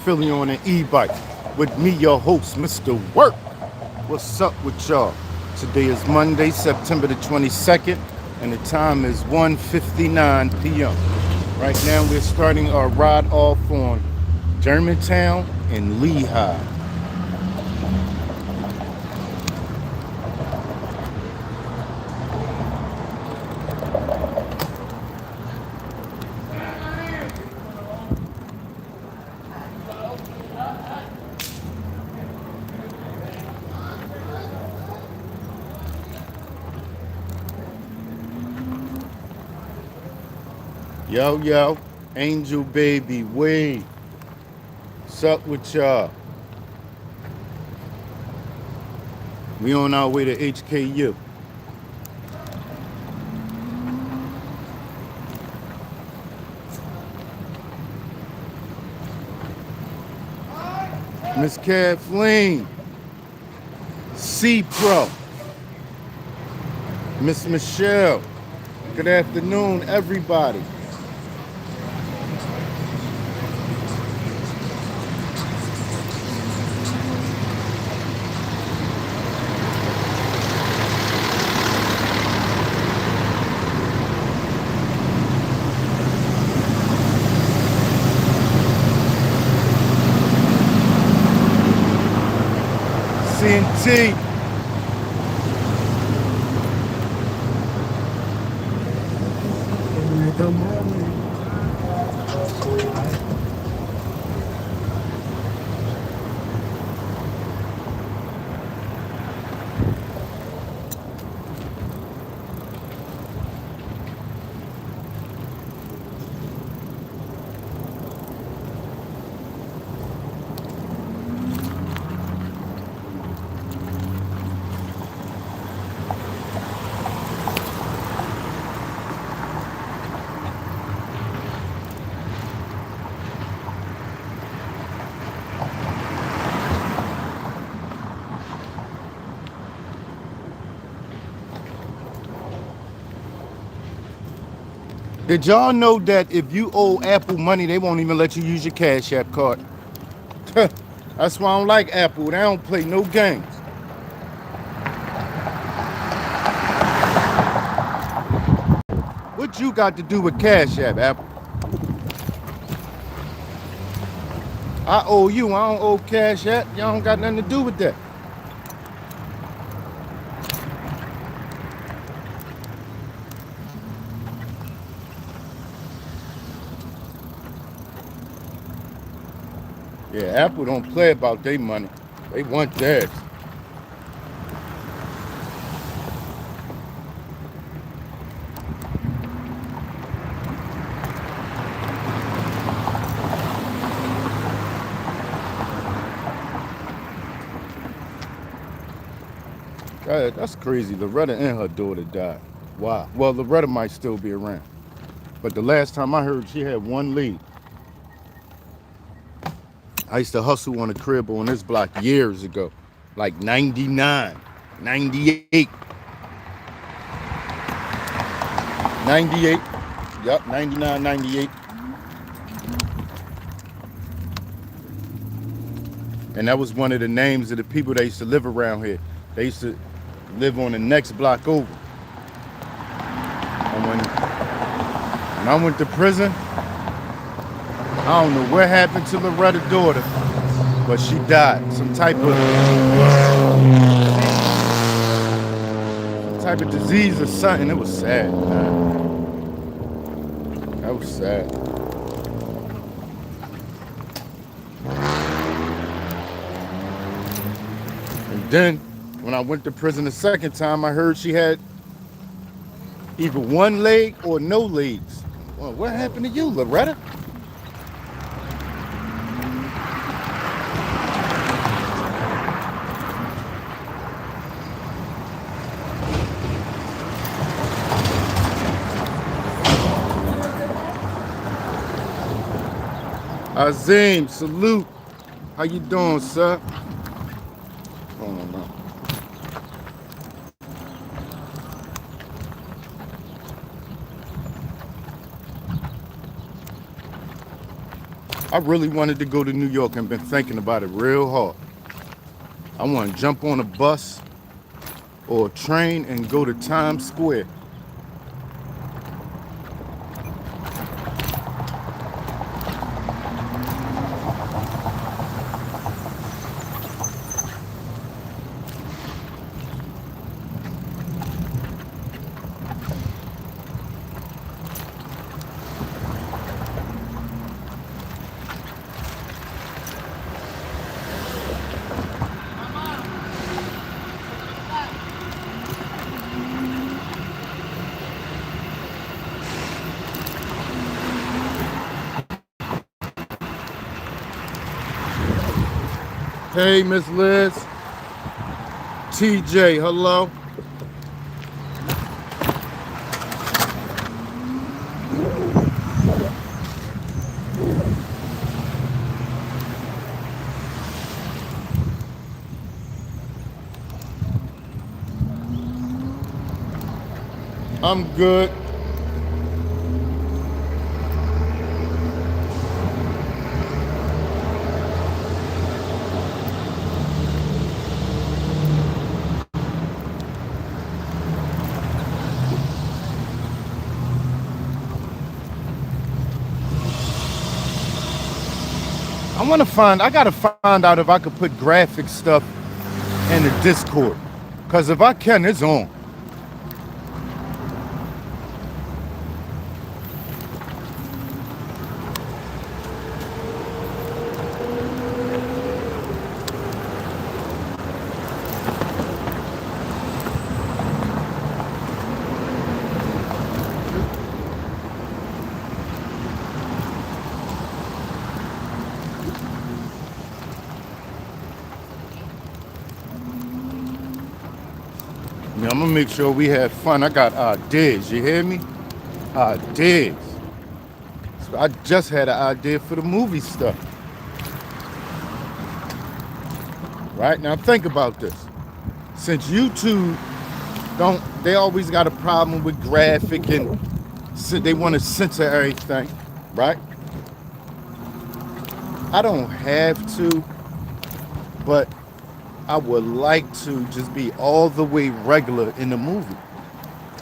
Philly on an e-bike with me, your host, Mr. Work. What's up with y'all? Today is Monday, September the 22nd, and the time is 1:59 p.m. Right now, we're starting our ride off on Germantown and Lehigh. Yo, yo, Angel Baby, Wade. What's up with y'all? We on our way to HKU. Miss Kathleen, C Pro, Miss Michelle. Good afternoon, everybody. CNT. Did y'all know that if you owe Apple money, they won't even let you use your Cash App card? That's why I don't like Apple. They don't play no games. What you got to do with Cash App, Apple? I owe you. I don't owe Cash App. Y'all don't got nothing to do with that. Yeah, Apple don't play about their money. They want theirs. That's crazy. Loretta and her daughter died. Wow. Well, Loretta might still be around. But the last time I heard, she had one leg. I used to hustle on a crib on this block years ago, like 99, 98, 98. Yup, 99, 98. And that was one of the names of the people that used to live around here. They used to live on the next block over. And when I went to prison, I don't know what happened to Loretta's daughter, but she died. Some type of disease or something. It was sad, man. That was sad. And then when I went to prison the second time, I heard she had either one leg or no legs. Well, what happened to you, Loretta? Azim, salute. How you doing, sir? Oh, no. I really wanted to go to New York and been thinking about it real hard. I want to jump on a bus or a train and go to Times Square. Hey, Miss Liz. TJ, hello. I'm good. I gotta find out if I could put graphic stuff in the Discord. Cause if I can, it's on. Yeah, I'm gonna make sure we have fun. I got ideas, you hear me? Ideas. So I just had an idea for the movie stuff. Right now, think about this. Since YouTube they always got a problem with graphic and they want to censor everything, right? I don't have to, but I would like to just be all the way regular in a movie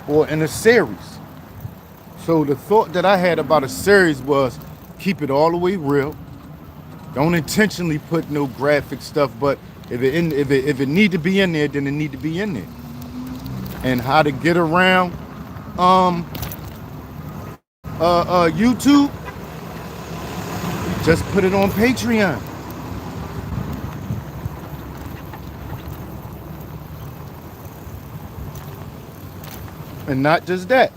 or in a series. So the thought that I had about a series was keep it all the way real. Don't intentionally put no graphic stuff, but if it need to be in there, then it need to be in there. And how to get around YouTube, just put it on Patreon. And not just that.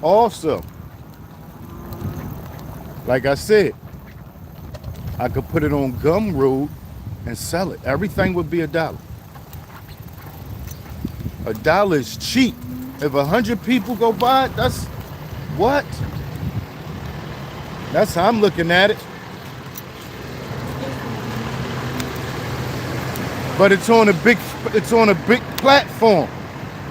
Also, like I said, I could put it on Gumroad and sell it. Everything would be $1. $1 is cheap. If 100 people go buy it, that's what? That's how I'm looking at it. But it's on a big platform.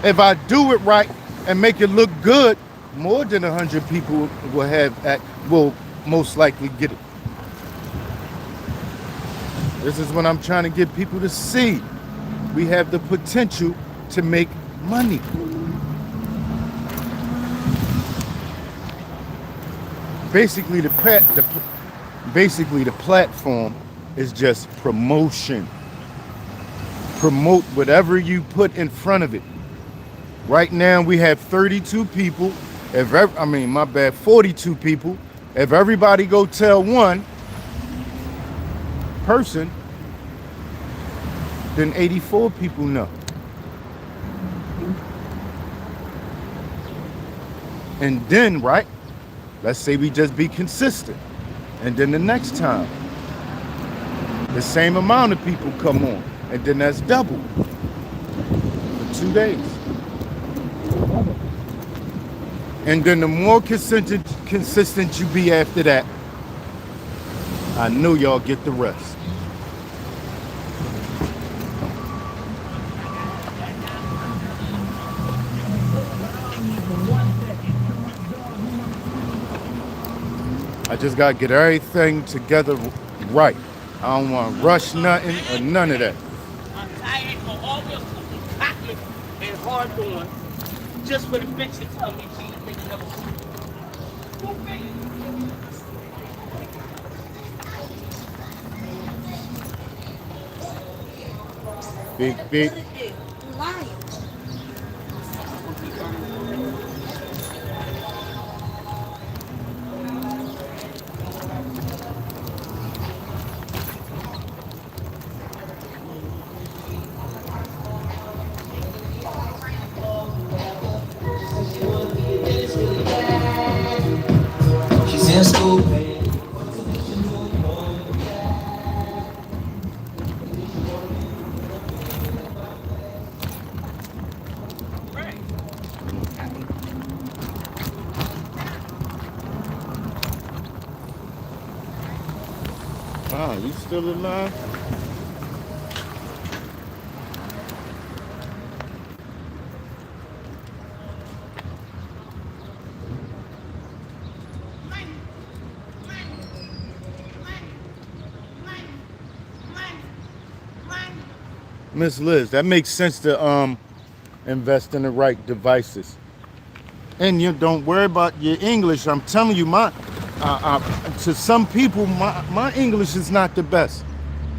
If I do it right and make it look good, more than 100 people will most likely get it. This is what I'm trying to get people to see. We have the potential to make money. Basically, the platform is just promotion. Promote whatever you put in front of it. Right now we have 32 people. 42 people. If everybody go tell one person, then 84 people know. And then, right, let's say we just be consistent. And then the next time, the same amount of people come on. And then that's double for 2 days. And then the more consistent you be after that, I know y'all get the rest. I I just gotta get everything together right. I don't want to rush nothing or none of that. I'm tired for all your cooking, chocolate, and hard doing. Just for the bitch to tell me she ain't thinking of Big, big. She's in school. Ah, you still alive? Miss Liz, that makes sense to invest in the right devices. And you don't worry about your English. I'm telling you, to some people, my English is not the best.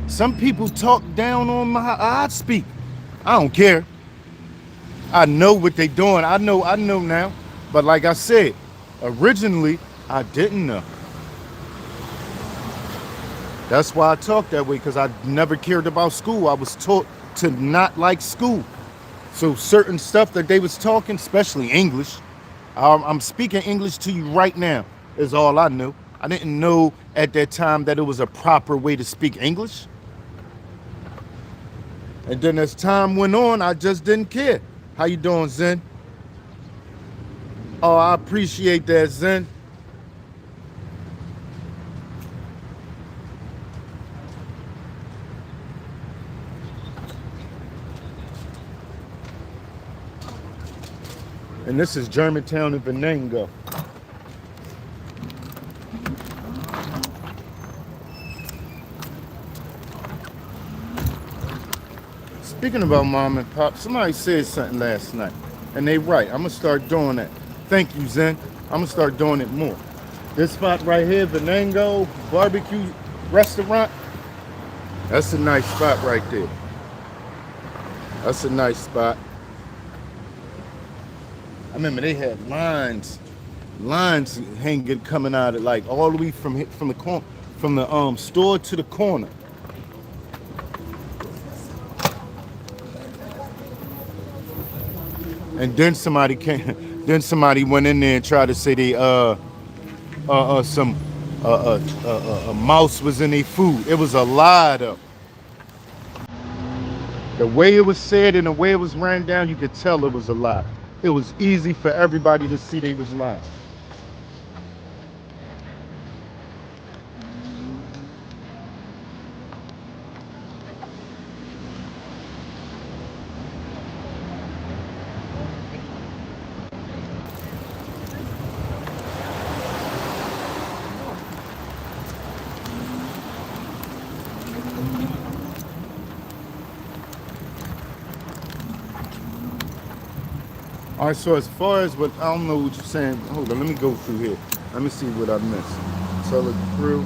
Some people talk down on how I speak. I don't care. I know what they doing. I know now. But like I said, originally I didn't know. That's why I talk that way, because I never cared about school. I was taught to not like school. So certain stuff that they was talking, especially English, I'm speaking English to you right now, is all I knew. I didn't know at that time that it was a proper way to speak English. And then as time went on, I just didn't care. How you doing, Zen? Oh, I appreciate that, Zen. And this is Germantown and Venango. Speaking about mom and pop, somebody said something last night, and they right. I'm gonna start doing that. Thank you, Zen. I'm gonna start doing it more. This spot right here, Venango Barbecue Restaurant, that's a nice spot right there. That's a nice spot. I remember they had lines hanging coming out of like all the way from the corner, from the store to the corner. And then somebody came. Then somebody went in there and tried to say they a mouse was in their food. It was a lie though. The way it was said and the way it was ran down, you could tell it was a lie. It was easy for everybody to see they was lying. All right, so as far as what, I don't know what you're saying. Hold on, let me go through here. Let me see what I missed. Tell it through.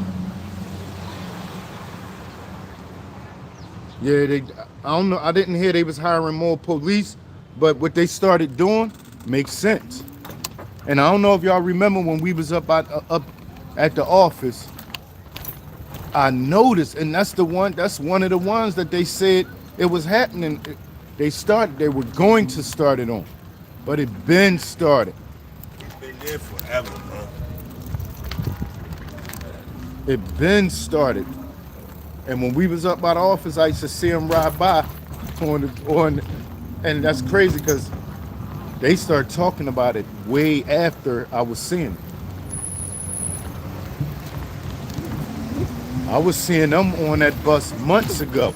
Yeah, I don't know. I didn't hear they was hiring more police, but what they started doing makes sense. And I don't know if y'all remember when we was up at the office, I noticed, and that's one of the ones that they said it was happening. They were going to start it on. But it been started. It's been there forever, man. It been started. And when we was up by the office, I used to see them ride by and that's crazy because they started talking about it way after I was seeing it. I was seeing them on that bus months ago.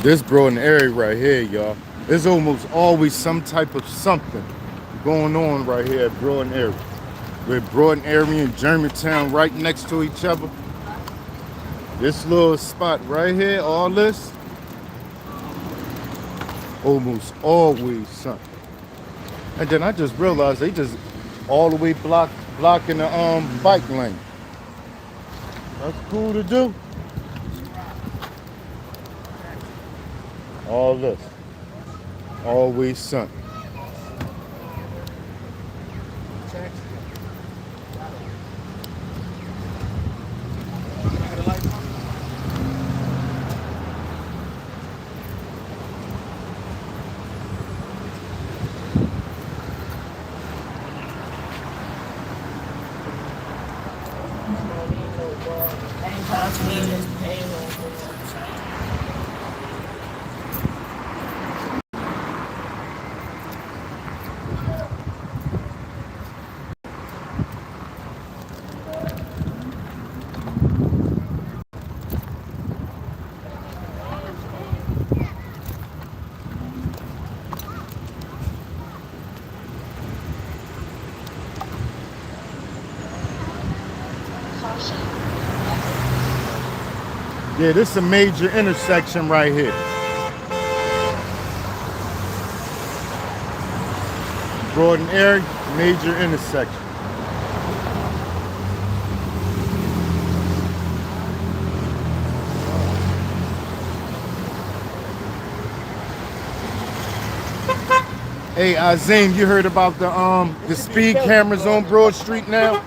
This Broad area right here, y'all. There's almost always some type of something going on right here at Broad area. We're Broad area and Germantown right next to each other. This little spot right here, all this, almost always something. And then I just realized they just all the way blocking the bike lane. That's cool to do. All this, always something. Yeah, this is a major intersection right here. Broad area, major intersection. Hey, Azim, you heard about the speed cameras on Broad Street now?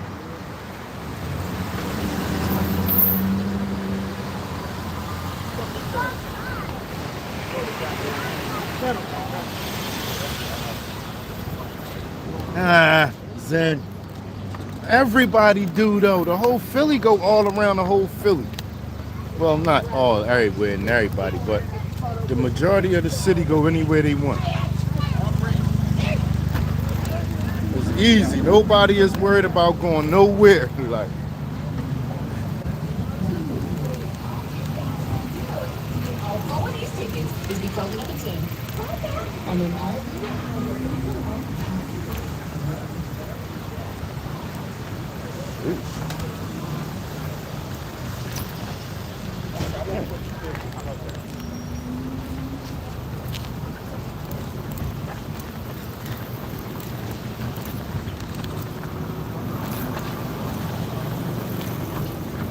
Zen. Everybody do though. The whole Philly go all around the whole Philly. Well, not all, everywhere and everybody, but the majority of the city go anywhere they want. It's easy. Nobody is worried about going nowhere. Like,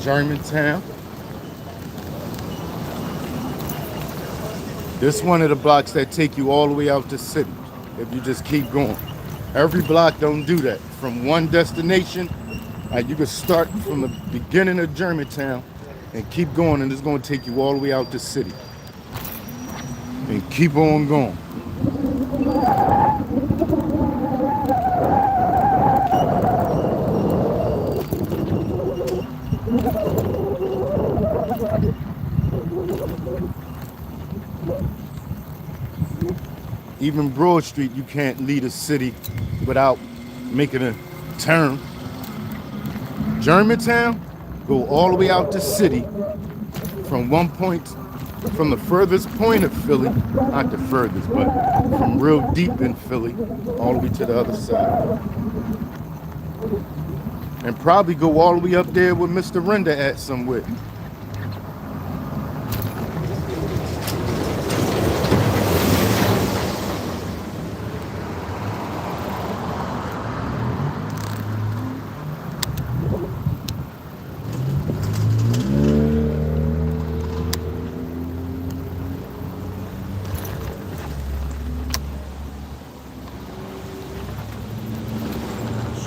Germantown. This one of the blocks that take you all the way out the city if you just keep going. Every block don't do that. From one destination, you can start from the beginning of Germantown and keep going, and it's going to take you all the way out the city. And keep on going. Even Broad Street, you can't leave a city without making a turn. Germantown, go all the way out the city from one point, from the furthest point of Philly, not the furthest, but from real deep in Philly, all the way to the other side. And probably go all the way up there with Mr. Render at somewhere.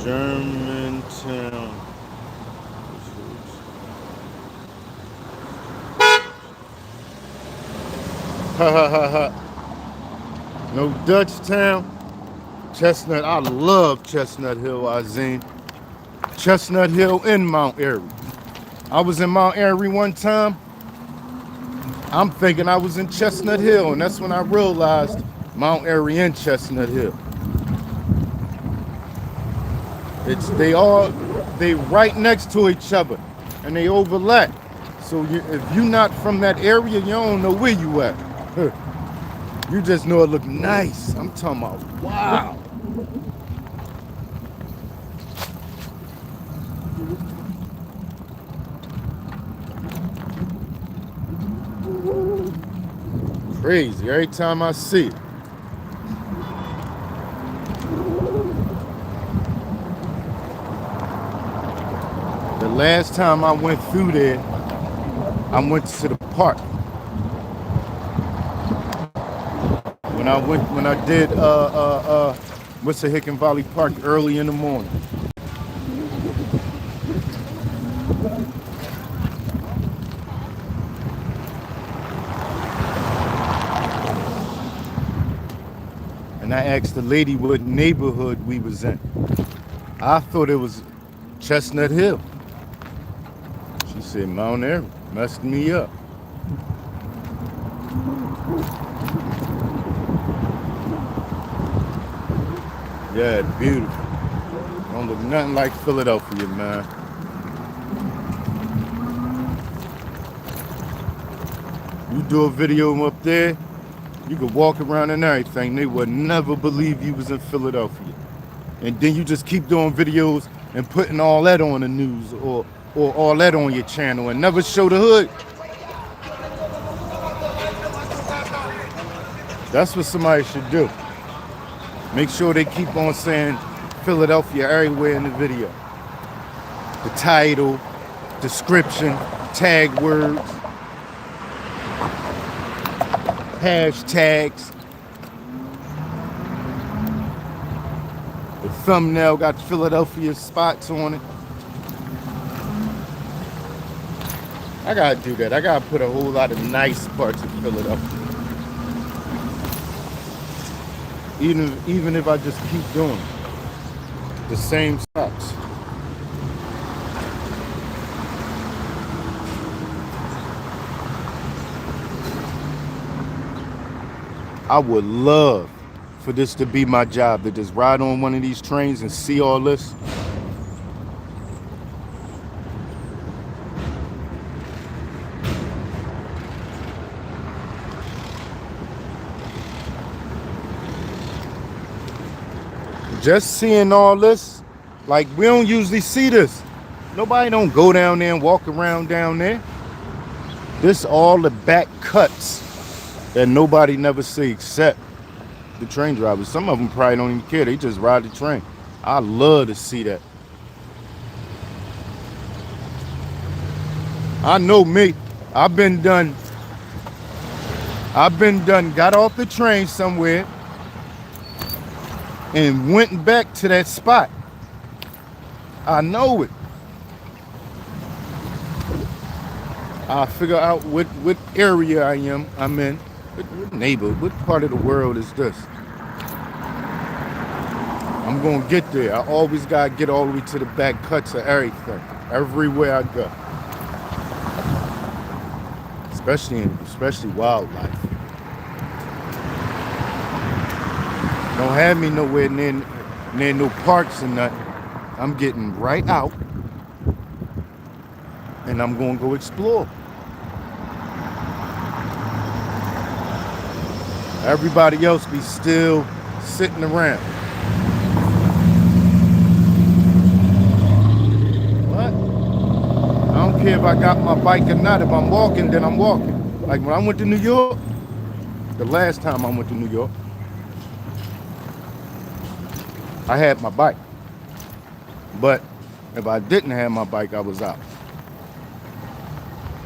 Germantown. Ha ha ha ha. No Dutchtown. Chestnut. I love Chestnut Hill, Azim. Chestnut Hill and Mount Airy. I was in Mount Airy one time. I'm thinking I was in Chestnut Hill, and that's when I realized Mount Airy and Chestnut Hill. They right next to each other, and they overlap. So if you're not from that area, you don't know where you at. You just know it look nice. I'm talking about, wow. Crazy every time I see it. The last time I went through there, I went to the park. When I did Wissahickon Valley Park early in the morning. And I asked the lady what neighborhood we was in. I thought it was Chestnut Hill. She said Mount Airy. Messed me up. Yeah, it's beautiful. Don't look nothing like Philadelphia, man. You do a video up there, you could walk around and everything. They would never believe you was in Philadelphia. And then you just keep doing videos and putting all that on the news or all that on your channel and never show the hood. That's what somebody should do. Make sure they keep on saying Philadelphia everywhere in the video. The title, description, tag words, hashtags. The thumbnail got Philadelphia spots on it. I gotta do that. I gotta put a whole lot of nice parts of Philadelphia. Even if I just keep doing the same spots. I would love for this to be my job, to just ride on one of these trains and see all this. Just seeing all this, like we don't usually see this. Nobody don't go down there and walk around down there. This all the back cuts that nobody never see except the train drivers. Some of them probably don't even care. They just ride the train. I love to see that. I know me. I've been done, got off the train somewhere and went back to that spot. I know it. I figure out what area I'm in. What neighbor, what part of the world is this? I'm gonna get there. I always gotta get all the way to the back cuts of everything, everywhere I go. Especially wildlife. Don't have me nowhere near no parks and nothing. I'm getting right out and I'm gonna go explore. Everybody else be still sitting around. What? I don't care if I got my bike or not. If I'm walking, then I'm walking. Like when I went to New York, the last time I went to New York, I had my bike. But if I didn't have my bike, I was out.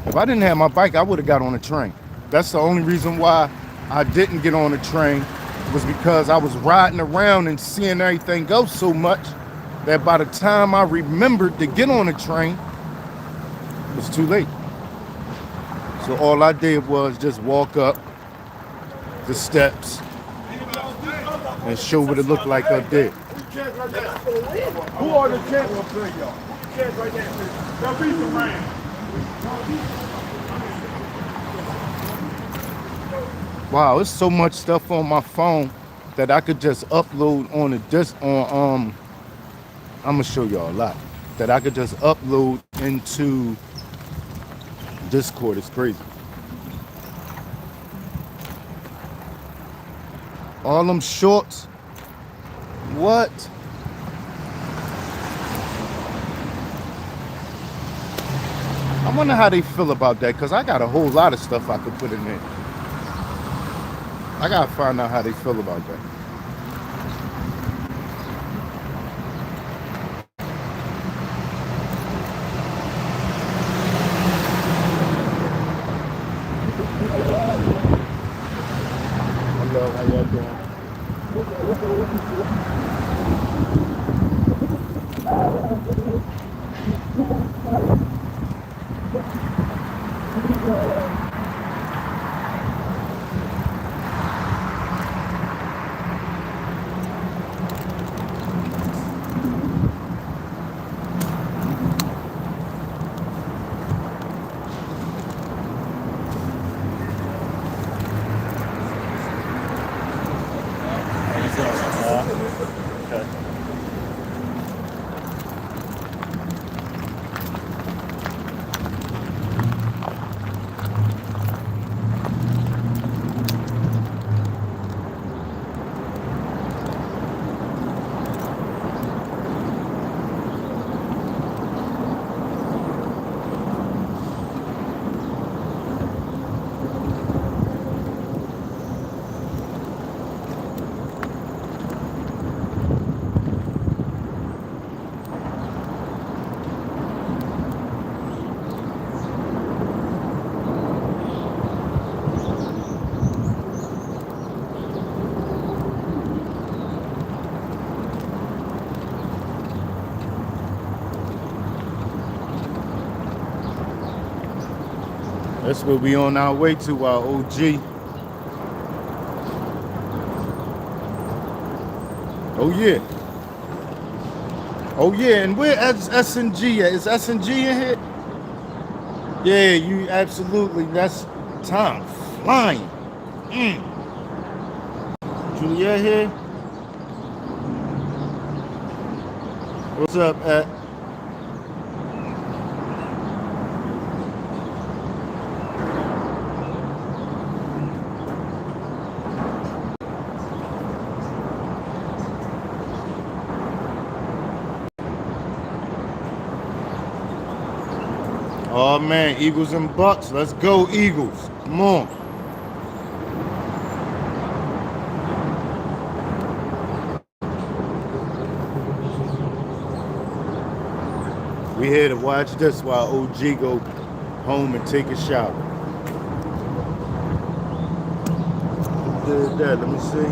If I didn't have my bike, I would have got on a train. That's the only reason why I didn't get on a train, was because I was riding around and seeing everything go so much that by the time I remembered to get on a train, it was too late. So all I did was just walk up the steps and show what it looked like up there. Who are the chairs up there, y'all? Chairs right there. They'll be around. Wow, there's so much stuff on my phone that I could just upload on I'm gonna show y'all a lot that I could just upload into Discord. It's crazy. All them shorts. What? I wonder how they feel about that, because I got a whole lot of stuff I could put in there. I gotta find out how they feel about that. Hello, how y'all doing? That's where we on our way to, our OG. Oh yeah. Oh yeah, and where S&G at? Is S&G in here? Yeah, you absolutely. That's time flying. Juliet here. What's up, at? Oh man, Eagles and Bucks. Let's go, Eagles. Come on. We here to watch this while OG go home and take a shower. Who did that? Let me see.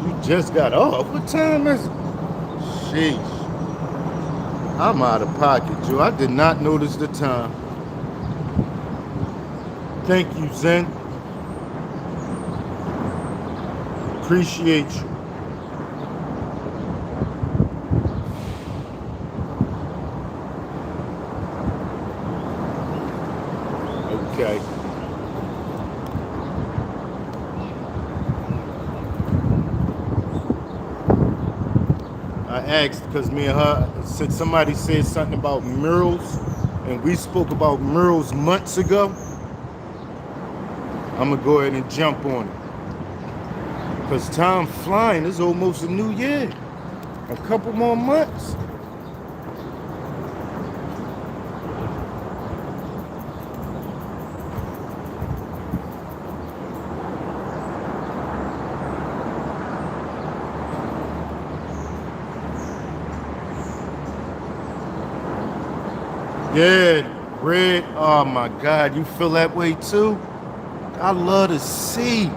You just got off. What time is it? Sheesh. I'm out of pocket, Joe. I did not notice the time. Thank you, Zen. Appreciate you. Okay. I asked because me and her said somebody said something about murals, and we spoke about murals months ago. I'm gonna go ahead and jump on it because time flying. It's almost a new year. A couple more months. Yeah, red. Oh my God, you feel that way too? I love to see.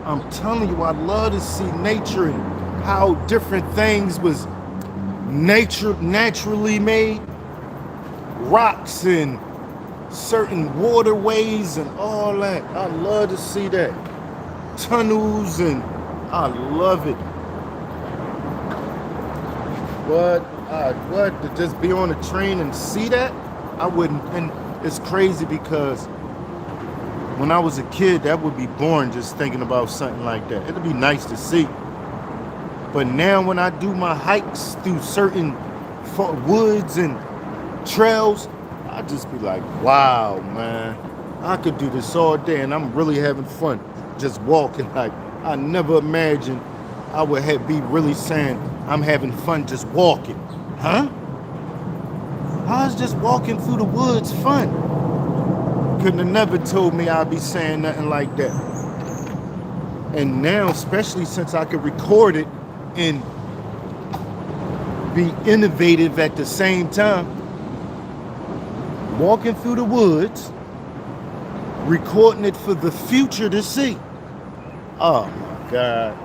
I'm telling you, I love to see nature and how different things was naturally made. Rocks and certain waterways and all that. I love to see that. Tunnels, and I love it. What? To just be on a train and see that? I wouldn't. And it's crazy because when I was a kid, that would be boring just thinking about something like that. It'd be nice to see. But now when I do my hikes through certain woods and trails, I just be like, wow, man. I could do this all day, and I'm really having fun just walking. Like, I never imagined I would be really saying I'm having fun just walking. Huh? How's just walking through the woods fun? Couldn't have never told me I'd be saying nothing like that. And now, especially since I could record it and be innovative at the same time, walking through the woods, recording it for the future to see. Oh my God.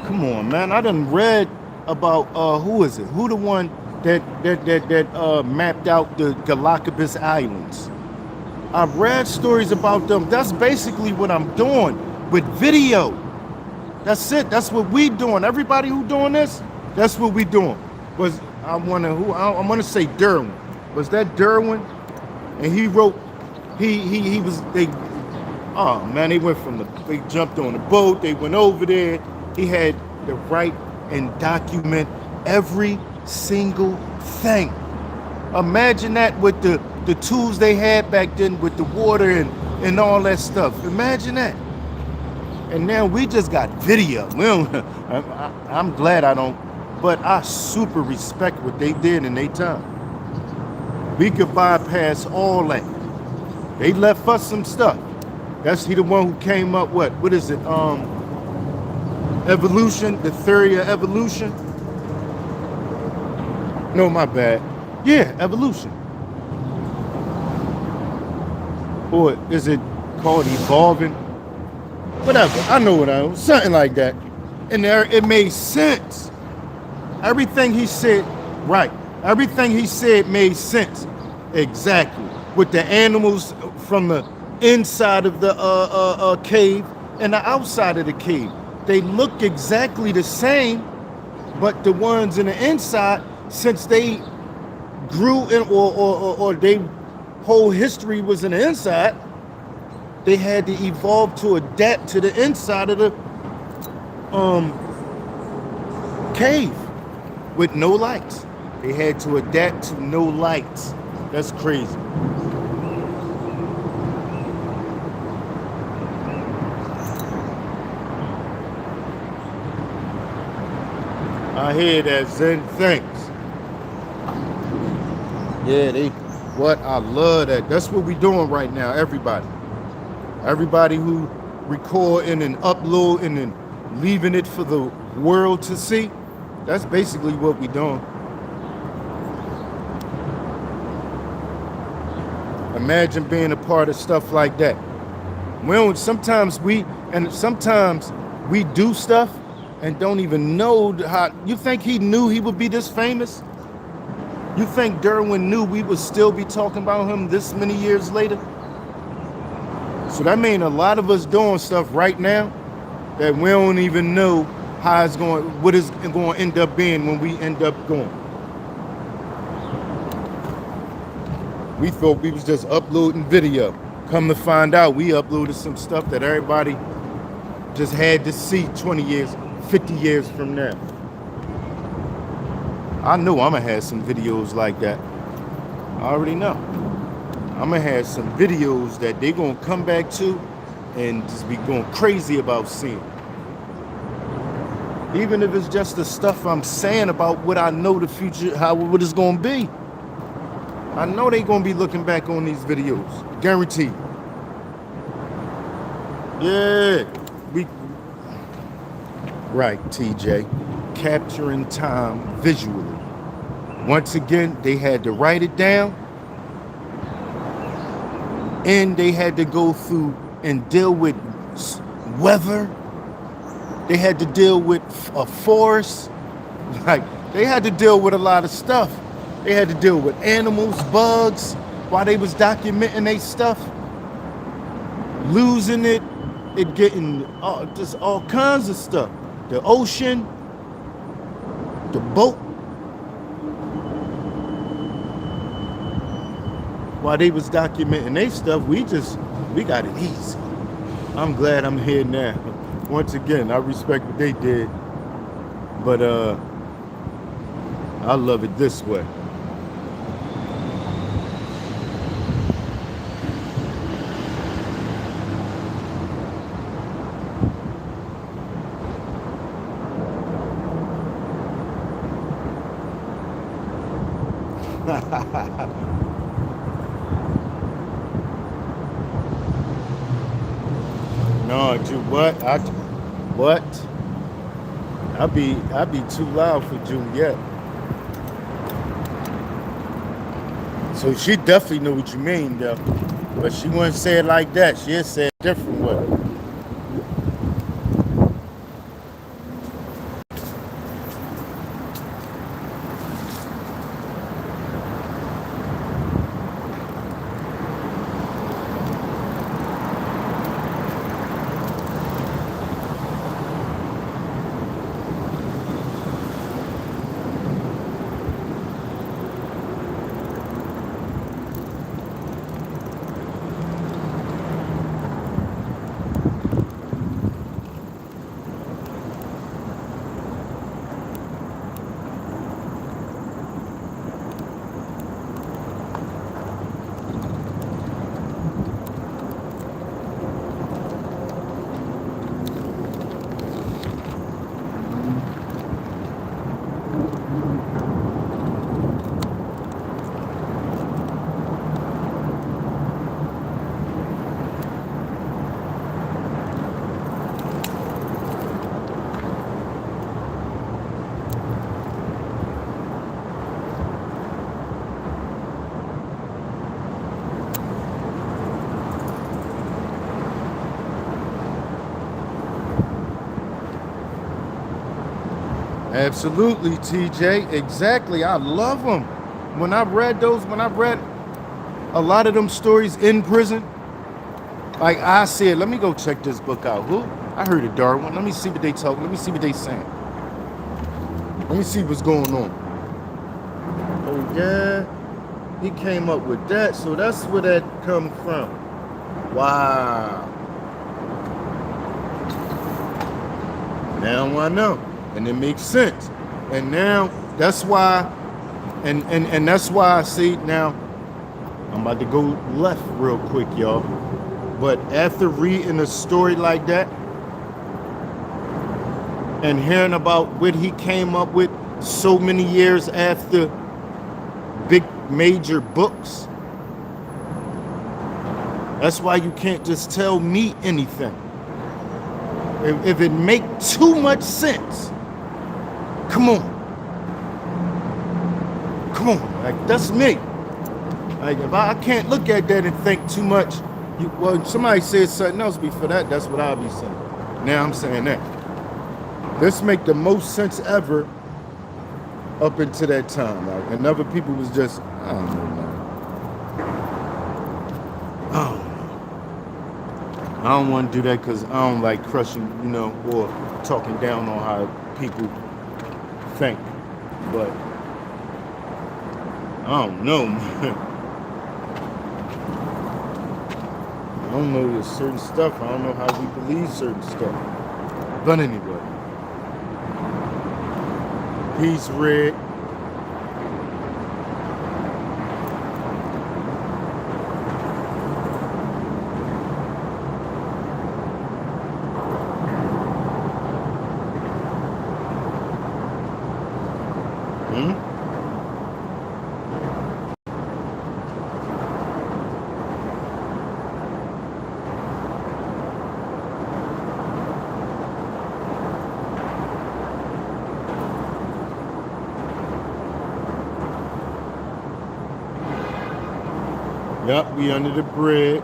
Come on, man. I done read about who is it? Who the one that mapped out the Galapagos Islands? I've read stories about them. That's basically what I'm doing with video. That's it. That's what we doing. Everybody who doing this, that's what we doing. I want to say Derwin. Was that Derwin? And he wrote. Oh man, they jumped on the boat, they went over there. He had to write and document every single thing. Imagine that with the tools they had back then with the water and all that stuff. Imagine that. And now we just got video. I'm glad I don't, but I super respect what they did in their time. We could bypass all that. They left us some stuff. That's the one who came up with, what is it? Evolution, the theory of evolution. No, my bad. Yeah, evolution. Or is it called evolving? Whatever. I know what I was. Something like that. And there it made sense. Everything he said, right. Everything he said made sense. Exactly. With the animals from the inside of the cave and the outside of the cave. They look exactly the same, but the ones in the inside, since they grew in or their whole history was in the inside, they had to evolve to adapt to the inside of the cave with no lights. They had to adapt to no lights. That's crazy. I hear that Zen thinks. Yeah, I love that. That's what we doing right now, everybody. Everybody who recording and uploading and leaving it for the world to see, that's basically what we doing. Imagine being a part of stuff like that. Sometimes we do stuff and don't even know how. You think he knew he would be this famous? You think Derwin knew we would still be talking about him this many years later? So that means a lot of us doing stuff right now that we don't even know how it's going, what it's going to end up being when we end up going. We thought we was just uploading video. Come to find out, we uploaded some stuff that everybody just had to see 20 years, 50 years from now. I know I'm going to have some videos like that. I already know. I'm going to have some videos that they're going to come back to and just be going crazy about seeing. Even if it's just the stuff I'm saying about what I know the future, what it's going to be. I know they're going to be looking back on these videos. Guaranteed. Yeah. Right, TJ. Capturing time visually. Once again, they had to write it down. And they had to go through and deal with weather. They had to deal with a forest. Like, they had to deal with a lot of stuff. They had to deal with animals, bugs, while they was documenting their stuff. Losing it getting just all kinds of stuff. The ocean, the boat. While they was documenting their stuff, we got it easy. I'm glad I'm here now. Once again, I respect what they did, but I love it this way. No, what? What? I be too loud for Juliet. So she definitely knew what you mean, though. But she wouldn't say it like that. She'd say it a different way. Absolutely, TJ. Exactly. I love them. When I read a lot of them stories in prison, like I said, let me go check this book out. Who? I heard of Darwin. Let me see what they talk. Let me see what they saying. Let me see what's going on. Oh yeah, he came up with that. So that's where that come from. Wow. Now I know. And it makes sense. And now that's why, and that's why I see now, I'm about to go left real quick, y'all. But after reading a story like that and hearing about what he came up with so many years after big major books, that's why you can't just tell me anything. If it make too much sense, come on, like that's me. Like if I can't look at that and think too much, well, somebody said something else before that, that's what I'll be saying. Now I'm saying that. This make the most sense ever up until that time. Like, and other people was just, I don't know, man. I don't want to do that because I don't like crushing, or talking down on how people think. But I don't know, man. I don't know there's certain stuff. I don't know how we believe certain stuff. But anyway. Peace, Red. Yep, we under the bridge.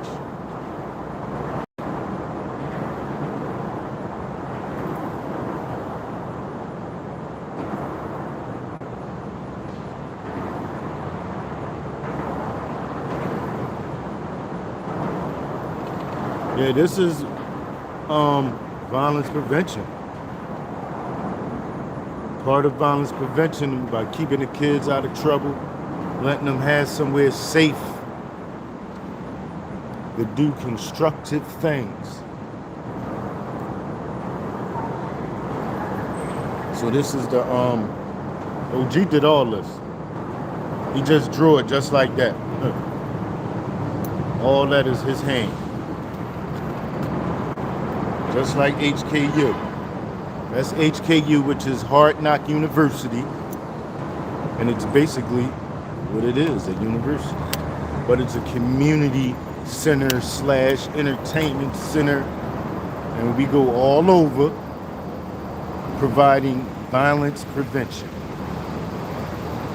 Yeah, this is violence prevention. Part of violence prevention by keeping the kids out of trouble, letting them have somewhere safe to do constructive things. So this is the OG did all this. He just drew it just like that. All that is his hand. Just like HKU. That's HKU, which is Hard Knock University. And it's basically what it is, a university. But it's a community center slash entertainment center. And we go all over providing violence prevention.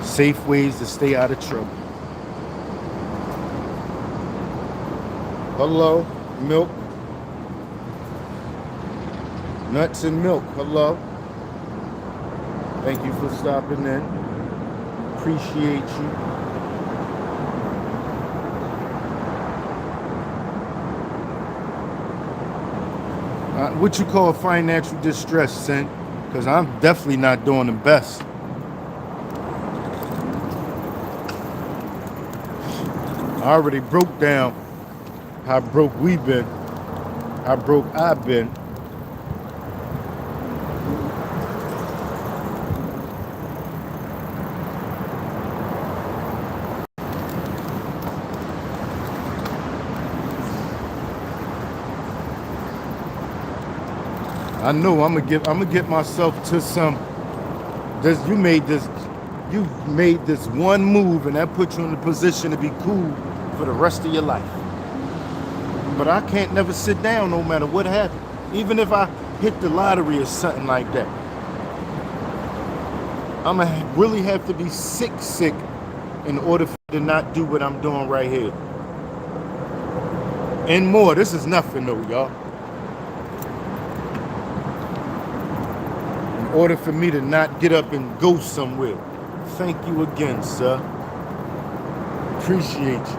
Safe ways to stay out of trouble. Hello, milk. Nuts and milk, hello. Thank you for stopping in. Appreciate you. What you call financial distress, Sin? Because I'm definitely not doing the best. I already broke down how broke we've been, how broke I've been. I know I'm gonna get myself to some. You made this one move, and that put you in a position to be cool for the rest of your life. But I can't never sit down no matter what happens. Even if I hit the lottery or something like that, I'm gonna really have to be sick in order to not do what I'm doing right here. And more. This is nothing though, y'all. In order for me to not get up and go somewhere. Thank you again, sir. Appreciate you.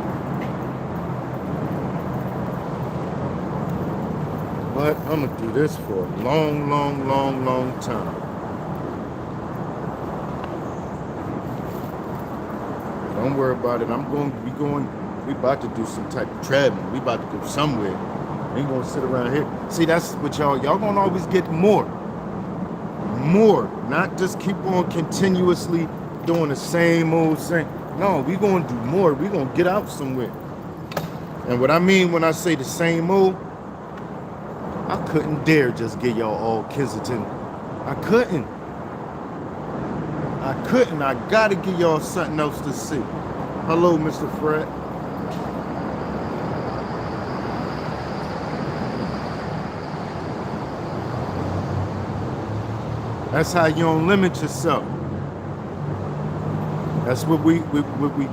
But I'm gonna do this for a long time. Don't worry about it. We about to do some type of traveling. We about to go somewhere. We ain't gonna sit around here. See, that's what y'all gonna always get more. Not just keep on continuously doing the same old thing. No, we gonna do more. We gonna get out somewhere. And what I mean when I say the same old, I couldn't dare just get y'all all Kensington. I couldn't. I gotta give y'all something else to see. Hello, Mr. Fred. That's how you don't limit yourself. That's what we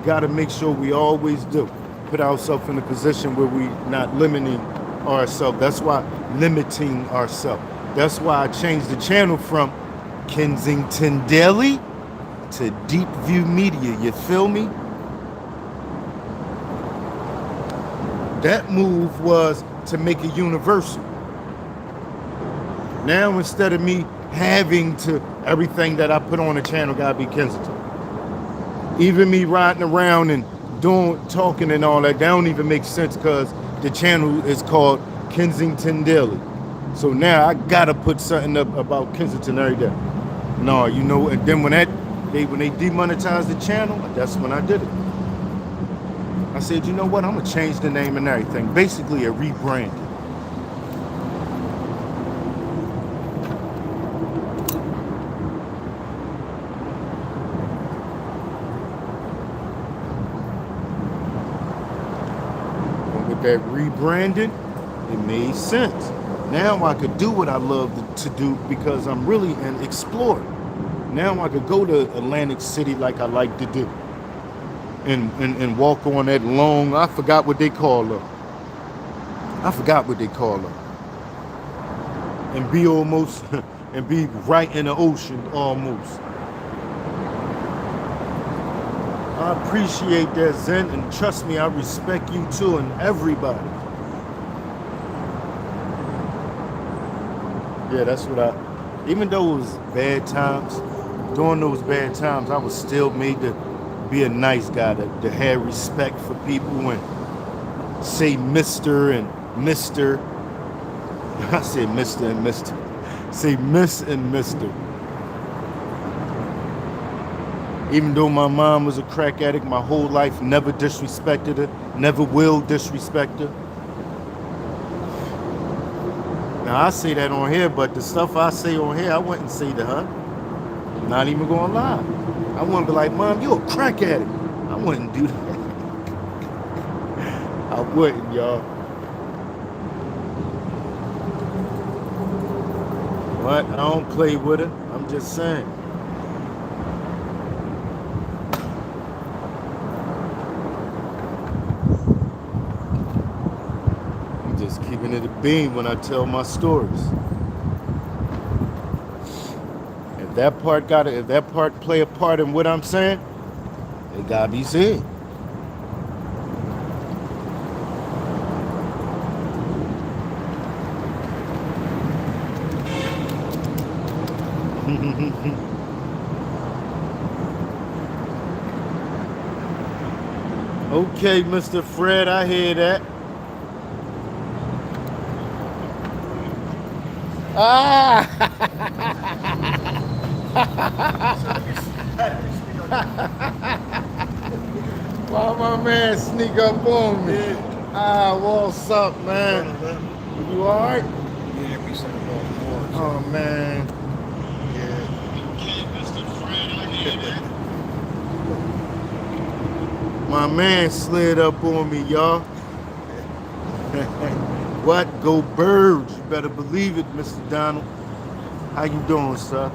got to make sure we always do. Put ourselves in a position where we not limiting ourselves. That's why limiting ourselves. That's why I changed the channel from Kensington Daily to DEEPVIEW Media. You feel me? That move was to make it universal. Now instead of me having to, everything that I put on the channel gotta be Kensington. Even me riding around and talking and all that don't even make sense because the channel is called Kensington Daily. So now I gotta put something up about Kensington every day. No, you know, and then when they demonetized the channel, that's when I did it. I said, you know what, I'm gonna change the name and everything. Basically a rebranding. That rebranding, it made sense. Now I could do what I love to do because I'm really an explorer. Now I could go to Atlantic City like I like to do and walk on that long, I forgot what they call them. And be almost, and be right in the ocean almost. I appreciate that, Zen, and trust me, I respect you too and everybody. Yeah, that's what even though it was bad times, during those bad times, I was still made to be a nice guy, to have respect for people and say Mr. and Mr. I said Mr. and Mr. Say Miss and Mr. Even though my mom was a crack addict my whole life, never disrespected her, never will disrespect her. Now I say that on here, but the stuff I say on here, I wouldn't say to her. Not even gonna lie. I wouldn't be like, Mom, you a crack addict. I wouldn't do that. I wouldn't, y'all. What? I don't play with her. I'm just saying. I'm just keeping it a beam when I tell my stories. If that part play a part in what I'm saying, it gotta be said. Okay, Mr. Fred, I hear that. Ah! Why my man sneak up on me? Yeah. Ah, what's up, man? You alright? Yeah, we said about more. Oh, man. Yeah. Okay, Mr. Fred, I hear that. My man slid up on me, y'all. What? Go Birds. You better believe it, Mr. Donald. How you doing, sir?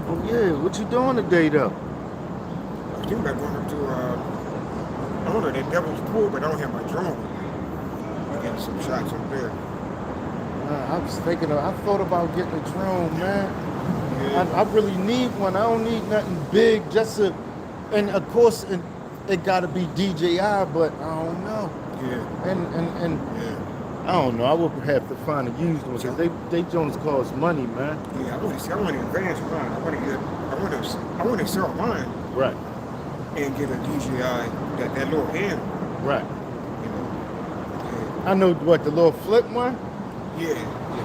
Oh, yeah. What you doing today, though? I was thinking about going up to, I don't know, that Devil's Pool, but I don't have my drone with me. I'm getting some shots up there. I thought about getting a drone, man. Yeah. I really need one. I don't need nothing big, and of course, it got to be DJI, but I don't know. Yeah. And Yeah. I don't know. I would have to find a used one because they Jones cost money, man. Yeah, I want to advance mine. I want to sell mine Right. and get a DJI, that little hand, Right. you know. I know what the little flip one. Yeah.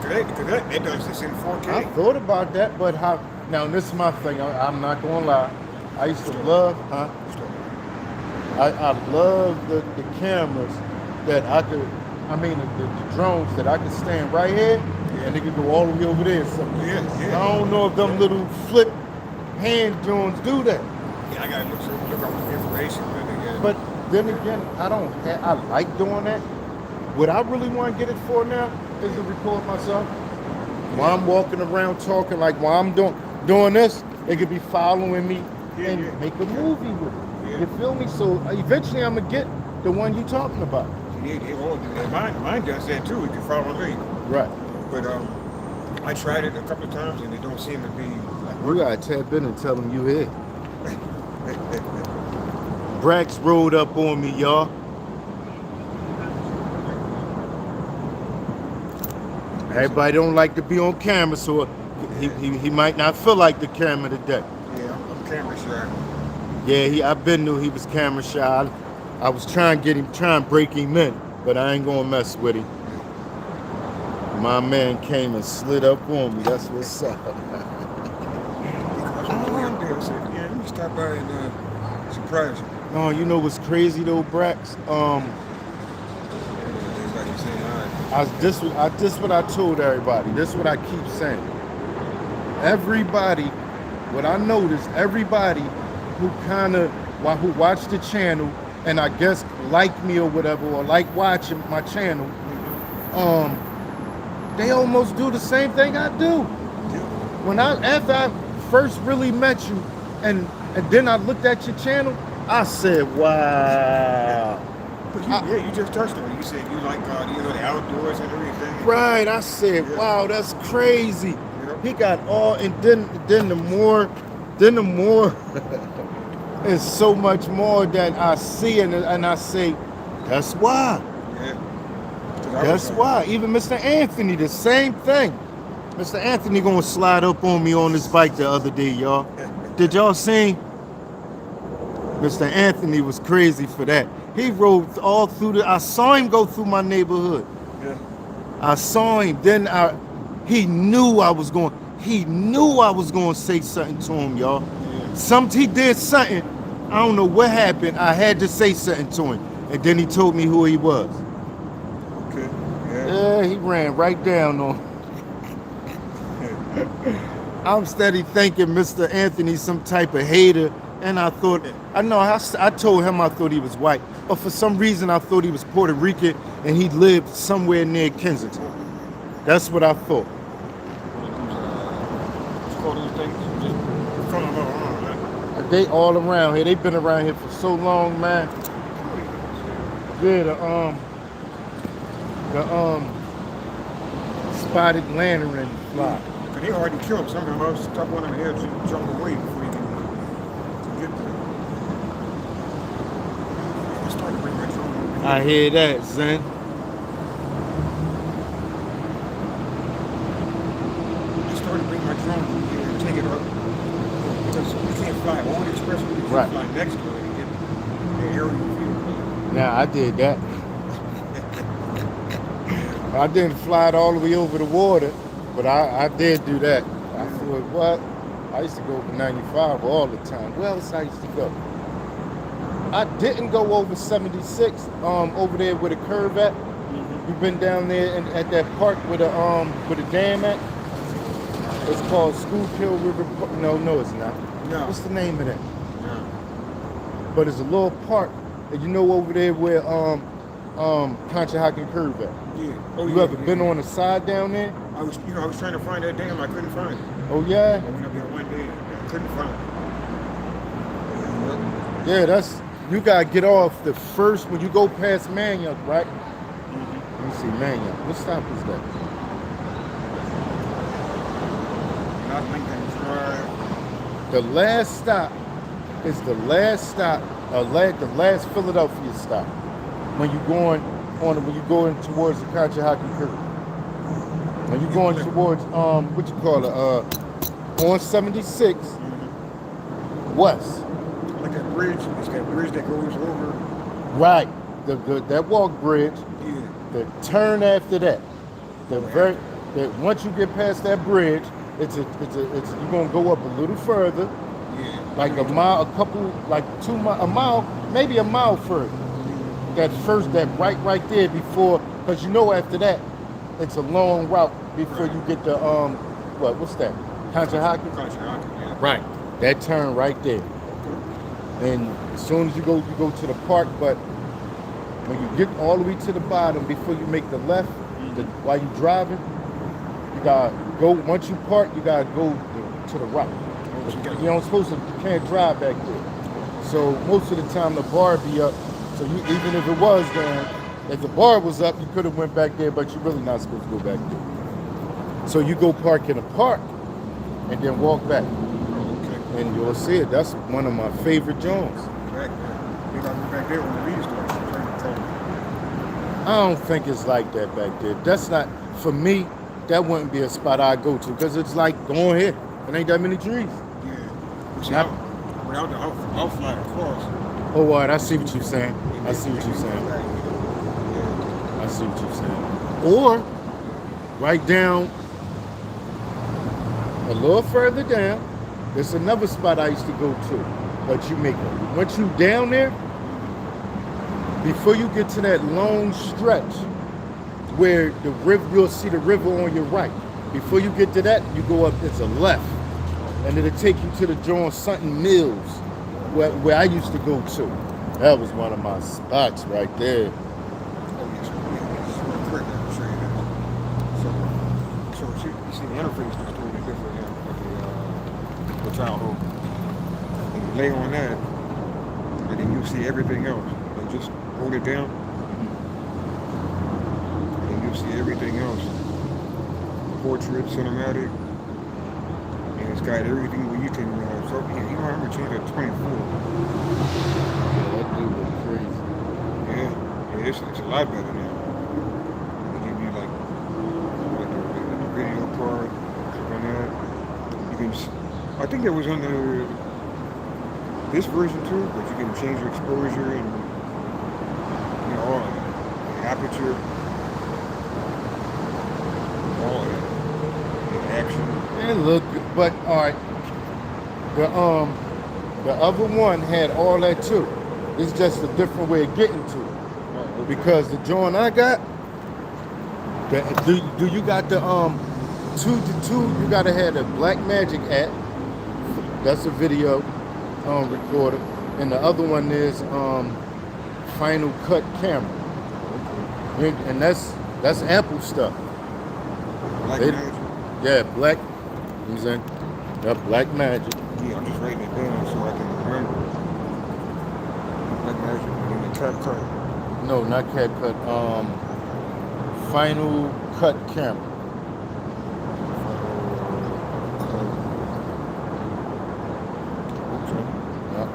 Because that does this in 4K. I thought about that, but how? Now this is my thing. I'm not gonna lie. I used to love, I love the cameras that I could. I mean the drones that I could stand right here and they could go all the way over there. So Yeah. I don't know if them little flip hand drones do that. Yeah, I gotta look up the information. But then again, I like doing that. What I really want to get it for now is to record myself. While I'm walking around talking, like while I'm doing this, it could be following me and make a movie with it. Yeah. You feel me? So eventually I'm gonna get the one you talking about. Mine does that too. It can follow me. Right. But I tried it a couple of times and it don't seem to be like We gotta tap in and tell them you here. Brax rolled up on me, y'all. Everybody don't like to be on camera, so he might not feel like the camera today. Yeah, I'm camera shy. Yeah, I've been knew he was camera shy. I was trying to break him in, but I ain't gonna mess with him. My man came and slid up on me. That's what's up. I said, yeah, let me stop by and surprise you. Oh, you know what's crazy though, Brax? It's like you saying, all right. This what I told everybody. This is what I keep saying. Everybody, what I noticed, everybody who who watched the channel and I guess like me or whatever, or like watching my channel, they almost do the same thing I do. After I first really met you, and then I looked at your channel, I said, wow. But you just touched on it. You said you like the outdoors and everything. Right, I said, wow, that's crazy. Yeah. He got all, and then the more, it's so much more that I see, and I say, that's why. Yeah. That's why. Even Mr. Anthony, the same thing. Mr. Anthony gonna slide up on me on this bike the other day, y'all. Did y'all see? Mr. Anthony was crazy for that. He rode all through I saw him go through my neighborhood. Yeah. I saw him. Then he knew I was going to say something to him, y'all. Yeah. He did something. I don't know what happened. I had to say something to him. And then he told me who he was. Okay. Yeah. Yeah, he ran right down on. I'm steady thinking Mr. Anthony's some type of hater, and I thought, I told him I thought he was white, but for some reason I thought he was Puerto Rican and he lived somewhere near Kensington. That's what I thought. What's called those things? Just from right? They all around here. They've been around here for so long, man. Yeah, the spotted lantern fly. They already killed some of them. I was top one of them here to jump away before you can get there. I started to bring my drone over here. I hear that, Zen. I started to bring my drone over here and take it up. Because you can't fly on the expressway, you can't Right. fly next to it and get the aerial view. Now I did that. I didn't fly it all the way over the water, but I did do that. I thought, what? I used to go over 95 all the time. Where else I used to go? I didn't go over 76, over there where the curve at. You've been down there at that park with the dam at? It's called Schuylkill River Park. No, it's not. No. What's the name of that? No. But it's a little park, and you know over there where Conshohocken Curve at. Yeah. Oh, You yeah, ever yeah. been on the side down there? I was trying to find that dam. I couldn't find it. Oh yeah? I went up there one day and I couldn't find it. Yeah, you gotta get off the first when you go past Manioc, right? Let me see, Manioc. What stop is that? Not Lincoln Drive. The last stop is the last stop, the last Philadelphia stop. When you're going towards the Conshohocken Curve. When you're going towards what you call it, on 76 west. Like that bridge. It's that bridge that goes over. Right. That walk bridge. Yeah. The turn after that. Once you get past that bridge, you're gonna go up a little further, Yeah. like a mile, a mile, maybe a mile further. That right there before, because after that, it's a long route before you get to what's that? Conshohocken? Conshohocken, yeah. Right. That turn right there. And as soon as you go to the park, but when you get all the way to the bottom before you make the left, while you're driving, you gotta go. Once you park, you gotta go to the right. You can't drive back there. So most of the time the bar be up. So even if it was down, if the bar was up, you could have went back there, but you're really not supposed to go back there. So you go park in a park and then walk back. Okay. And you'll see it. That's one of my favorite joints. Back there. We gotta go back there when the leaves start. I don't think it's like that back there. That's not, for me, that wouldn't be a spot I go to because it's like going here. There ain't that many trees. Yeah. See, I'll fly across. Oh, all right, I see what you're saying. I see what you're saying. I see what you're saying. Or, right down, a little further down, there's another spot I used to go to. But once you down there, before you get to that long stretch where the river, you'll see the river on your right. Before you get to that, you go up, it's a left. And it'll take you to the John Sutton Mills, where I used to go to. That was one of my spots right there. Oh, yes, real quick, I'll show you that. So you see the interface is totally different now with the child hole. And you lay on that, and then you see everything else. And just hold it down, and you see everything else. Portrait, cinematic, and it's got everything where you can, you know, I'm gonna change that 24. Yeah, that dude was crazy. Yeah, it's a lot better now. They give you like the video part, click on that. You can, I think that was on this version too, but you can change your exposure and all the aperture, all of that, the action. It looked good, but all right. The other one had all that too. It's just a different way of getting to it. Because the joint I got, do you got the two, you gotta have the Black Magic app. That's a video recorder, and the other one is Final Cut camera, and that's Apple stuff. Like They- Magic. Yeah, Black. He's in. Yep, Black Magic. Yeah, I'm just writing it down so I can remember. Like Magic, and then the CapCut. No, not CapCut. Final Cut camera. Okay. Yep.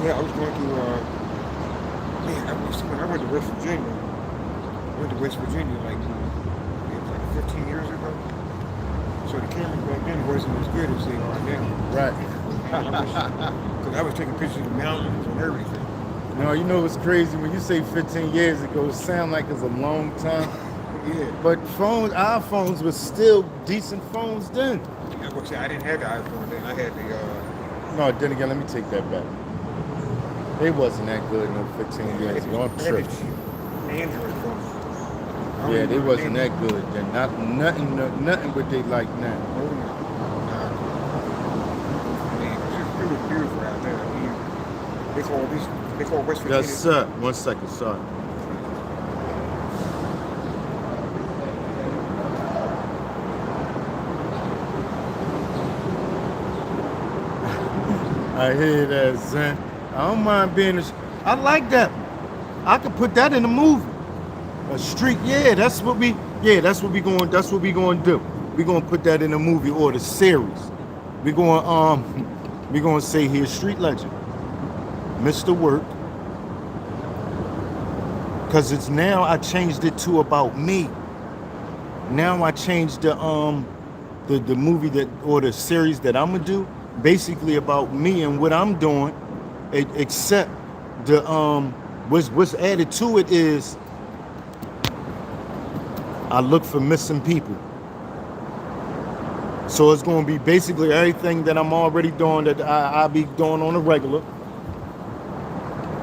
Yeah, I was going to, man, when I went to West Virginia, like, it was like 15 years ago. So the cameras back then wasn't as good as they are now. Right. Because I was taking pictures of the mountains and everything. No, you know what's crazy? When you say 15 years ago, it sounds like it's a long time. Yeah. But iPhones were still decent phones then. I would say I didn't have the iPhone then. I had the, No, then again, let me take that back. It wasn't that good no 15 years ago. I'm I had the tripping. cheap Android phone. I don't Yeah, they remember wasn't the that good then. Nothing what they like now. name. Oh, no. Nah. I mean, it was beautiful out there. I mean, they call West Virginia. Yes, sir. 1 second, sorry. I hear that, Zen. I don't mind being I like that. I could put that in a movie. A street, that's what we going to do. We going to put that in a movie or the series. We going to say here Street Legend. Mr. Work. Cuz it's now I changed it to about me. Now I changed the movie that or the series that I'm going to do basically about me and what I'm doing, except the what's added to it is I look for missing people. So it's going to be basically everything that I'm already doing that I'll be doing on a regular,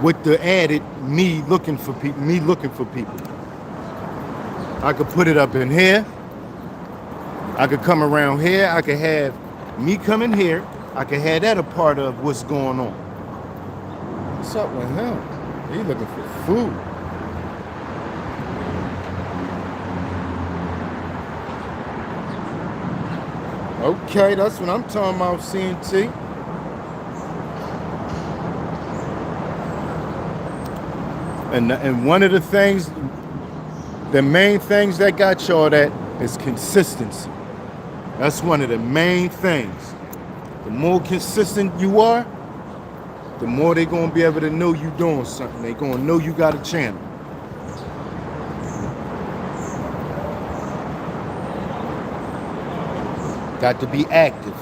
with the added me looking for people. I could put it up in here. I could come around here. I could have me coming here. I could have that a part of what's going on. What's up with him? He looking for food. Okay, that's what I'm talking about, CNT. And one of the things, the main things that got y'all that is consistency. That's one of the main things. The more consistent you are, the more they're going to be able to know you doing something. They're going to know you got a channel. Got to be active.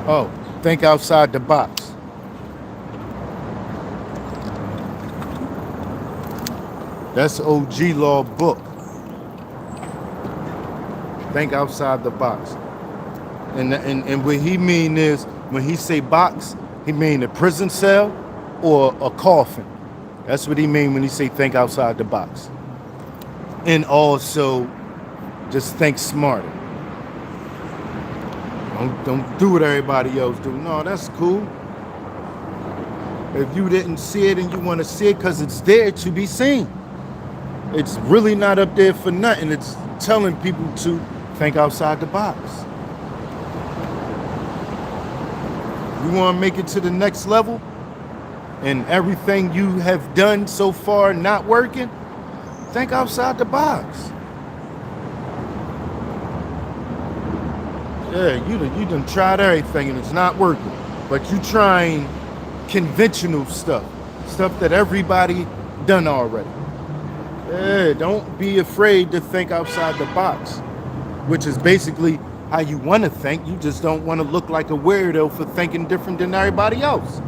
Oh, think outside the box. That's OG Law book. Think outside the box. And what he mean is, when he say box, he mean a prison cell or a coffin. That's what he mean when he say think outside the box. And also, just think smarter. Don't do what everybody else do. No, that's cool. If you didn't see it and you want to see it because it's there to be seen. It's really not up there for nothing. It's telling people to think outside the box. You want to make it to the next level and everything you have done so far not working, think outside the box. Yeah, you done tried everything and it's not working. But you trying conventional stuff that everybody done already. Yeah, don't be afraid to think outside the box, which is basically how you want to think. You just don't want to look like a weirdo for thinking different than everybody else.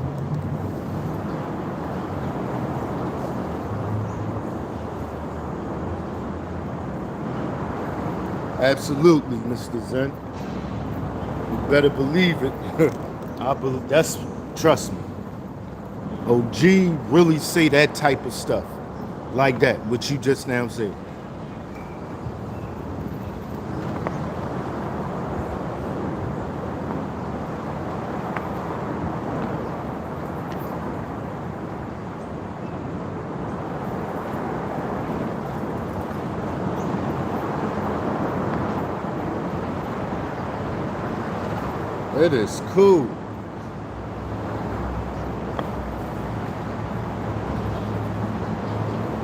Absolutely, Mr. Zen. You better believe it. I believe that's, trust me. OG really say that type of stuff. Like that, what you just now said. It is cool.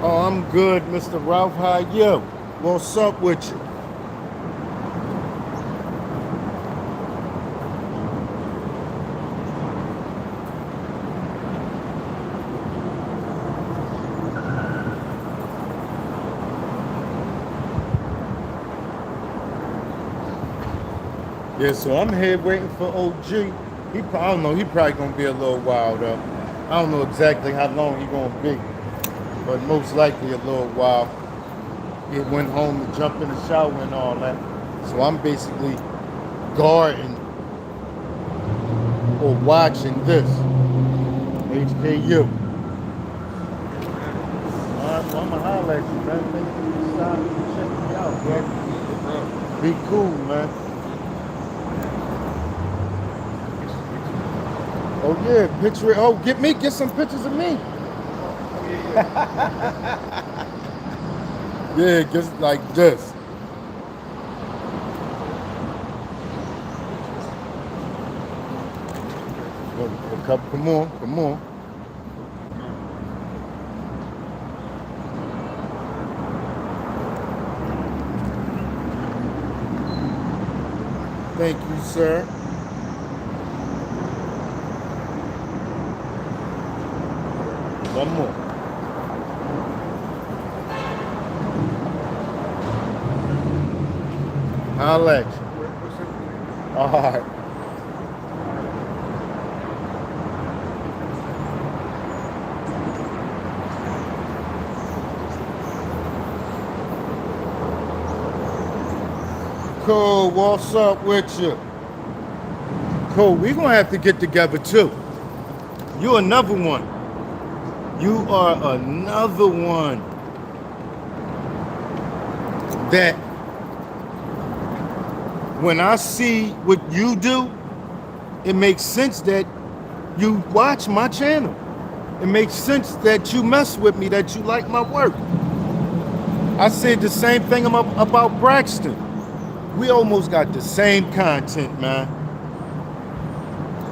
Oh, I'm good, Mr. Ralph. How you? What's up with you? Yeah, so I'm here waiting for OG. I don't know, he probably gonna be a little while though. I don't know exactly how long he gonna be, but most likely a little while. He went home and jumped in the shower and all that. So I'm basically guarding or watching this. HKU. Alright, well, I'm gonna holler at you, man. Thank you for stopping and checking me out, bro. Be cool, man. Oh yeah, picture it. Oh, get some pictures of me. Yeah, just like this. Come on, come on. Thank you, sir. One more. I'll let you. All right. Cool, what's up with you? Cool, we're gonna have to get together too. You another one. You are another one that when I see what you do, it makes sense that you watch my channel. It makes sense that you mess with me, that you like my work. I said the same thing about Braxton. We almost got the same content, man.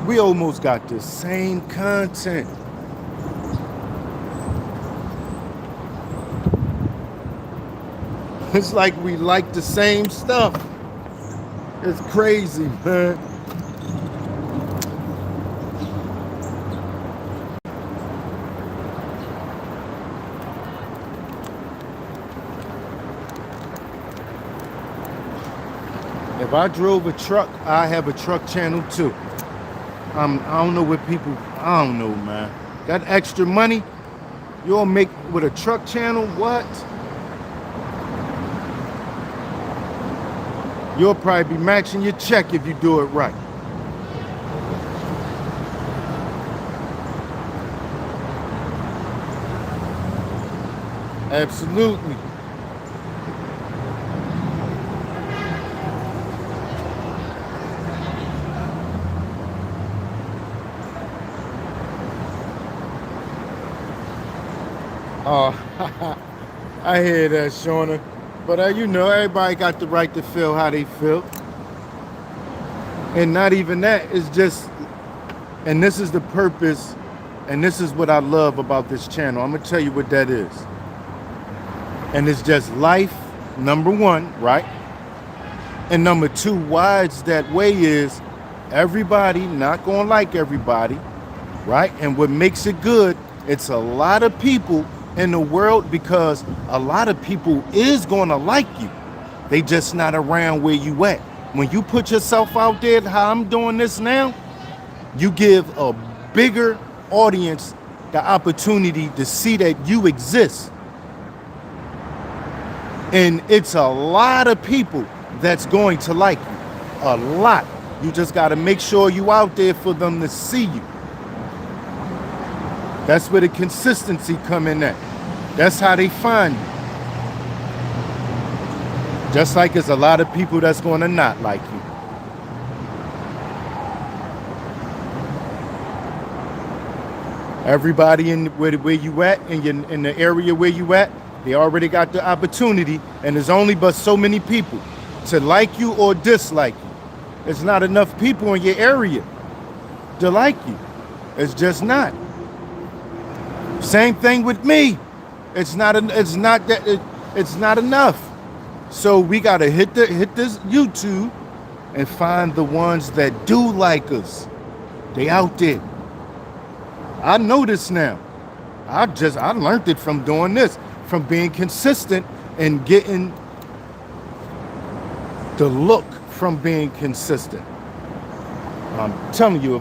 We almost got the same content. It's like we like the same stuff. It's crazy, man. If I drove a truck, I have a truck channel too. I don't know what people, I don't know, man. That extra money you'll make with a truck channel, what? You'll probably be matching your check if you do it right. Absolutely. Oh, I hear that, Shauna. But you know, everybody got the right to feel how they feel. And not even that, it's just, and this is the purpose, and this is what I love about this channel. I'm gonna tell you what that is. And it's just life, number one, right? And number two, why it's that way is everybody not gonna like everybody, right? And what makes it good, it's a lot of people in the world, because a lot of people is gonna like you. They just not around where you at. When you put yourself out there, how I'm doing this now, you give a bigger audience the opportunity to see that you exist. And it's a lot of people that's going to like you. A lot. You just got to make sure you out there for them to see you. That's where the consistency come in at. That's how they find you. Just like there's a lot of people that's going to not like you. Everybody in where you at, in the area where you at, they already got the opportunity, and there's only but so many people to like you or dislike you. There's not enough people in your area to like you. It's just not. Same thing with me. It's not enough. So we gotta hit this YouTube and find the ones that do like us. They out there. I know this now. I learned it from doing this, from being consistent and getting the look from being consistent. I'm telling you,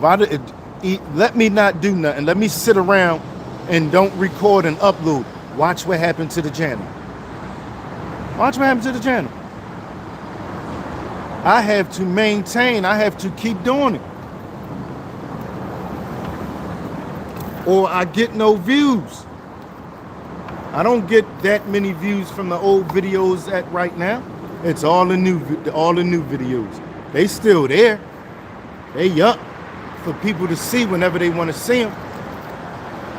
let me not do nothing, let me sit around and don't record and upload. Watch what happened to the channel. Watch what happened to the channel. I have to maintain, I have to keep doing it. Or I get no views. I don't get that many views from the old videos at right now. It's all the new videos. They still there. They up for people to see whenever they want to see them.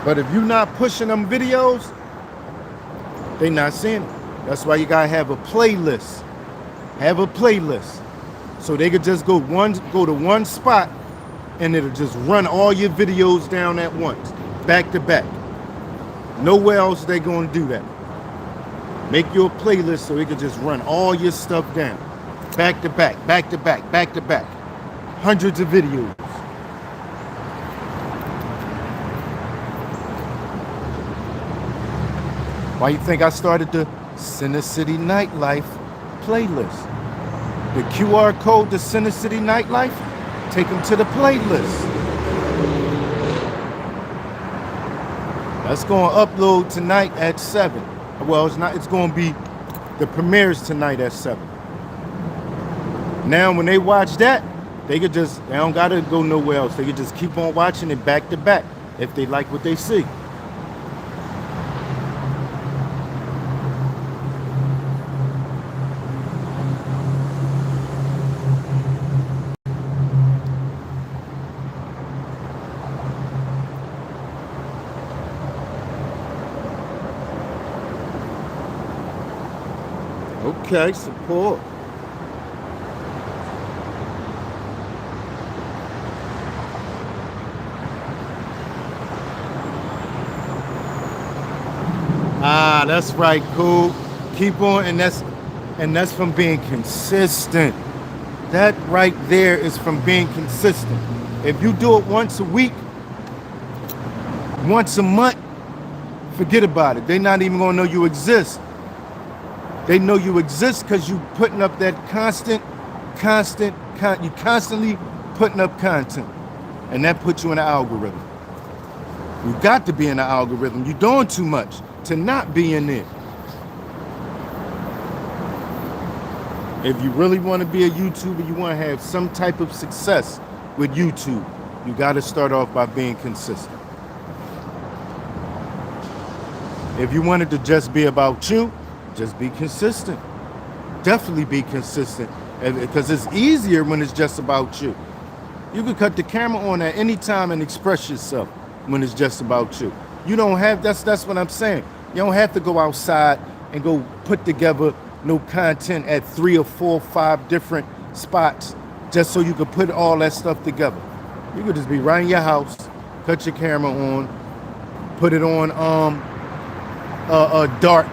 But if you're not pushing them videos, they not seeing it. That's why you gotta have a playlist. Have a playlist. So they could just go to one spot and it'll just run all your videos down at once, back to back. Nowhere else they gonna do that. Make your playlist so it can just run all your stuff down, back to back, back to back, back to back. Hundreds of videos. Why you think I started the Center City Nightlife playlist? The QR code to Center City Nightlife, take them to the playlist. That's going to upload tonight at 7. Well, it's going to be, the premieres tonight at 7. Now, when they watch that, they don't got to go nowhere else. They could just keep on watching it back to back if they like what they see. Okay, support. Ah, that's right, cool. Keep on, and that's from being consistent. That right there is from being consistent. If you do it once a week, once a month, forget about it. They're not even gonna know you exist. They know you exist because you putting up that you constantly putting up content. And that puts you in the algorithm. You got to be in the algorithm. You're doing too much to not be in there. If you really want to be a YouTuber, you want to have some type of success with YouTube, you got to start off by being consistent. If you want it to just be about you, just be consistent. Definitely be consistent, because it's easier when it's just about you. You can cut the camera on at any time and express yourself when it's just about you. You don't have, that's what I'm saying. You don't have to go outside and go put together no content at 3 or 4 or 5 different spots just so you can put all that stuff together. You could just be right in your house, cut your camera on, put it on dark,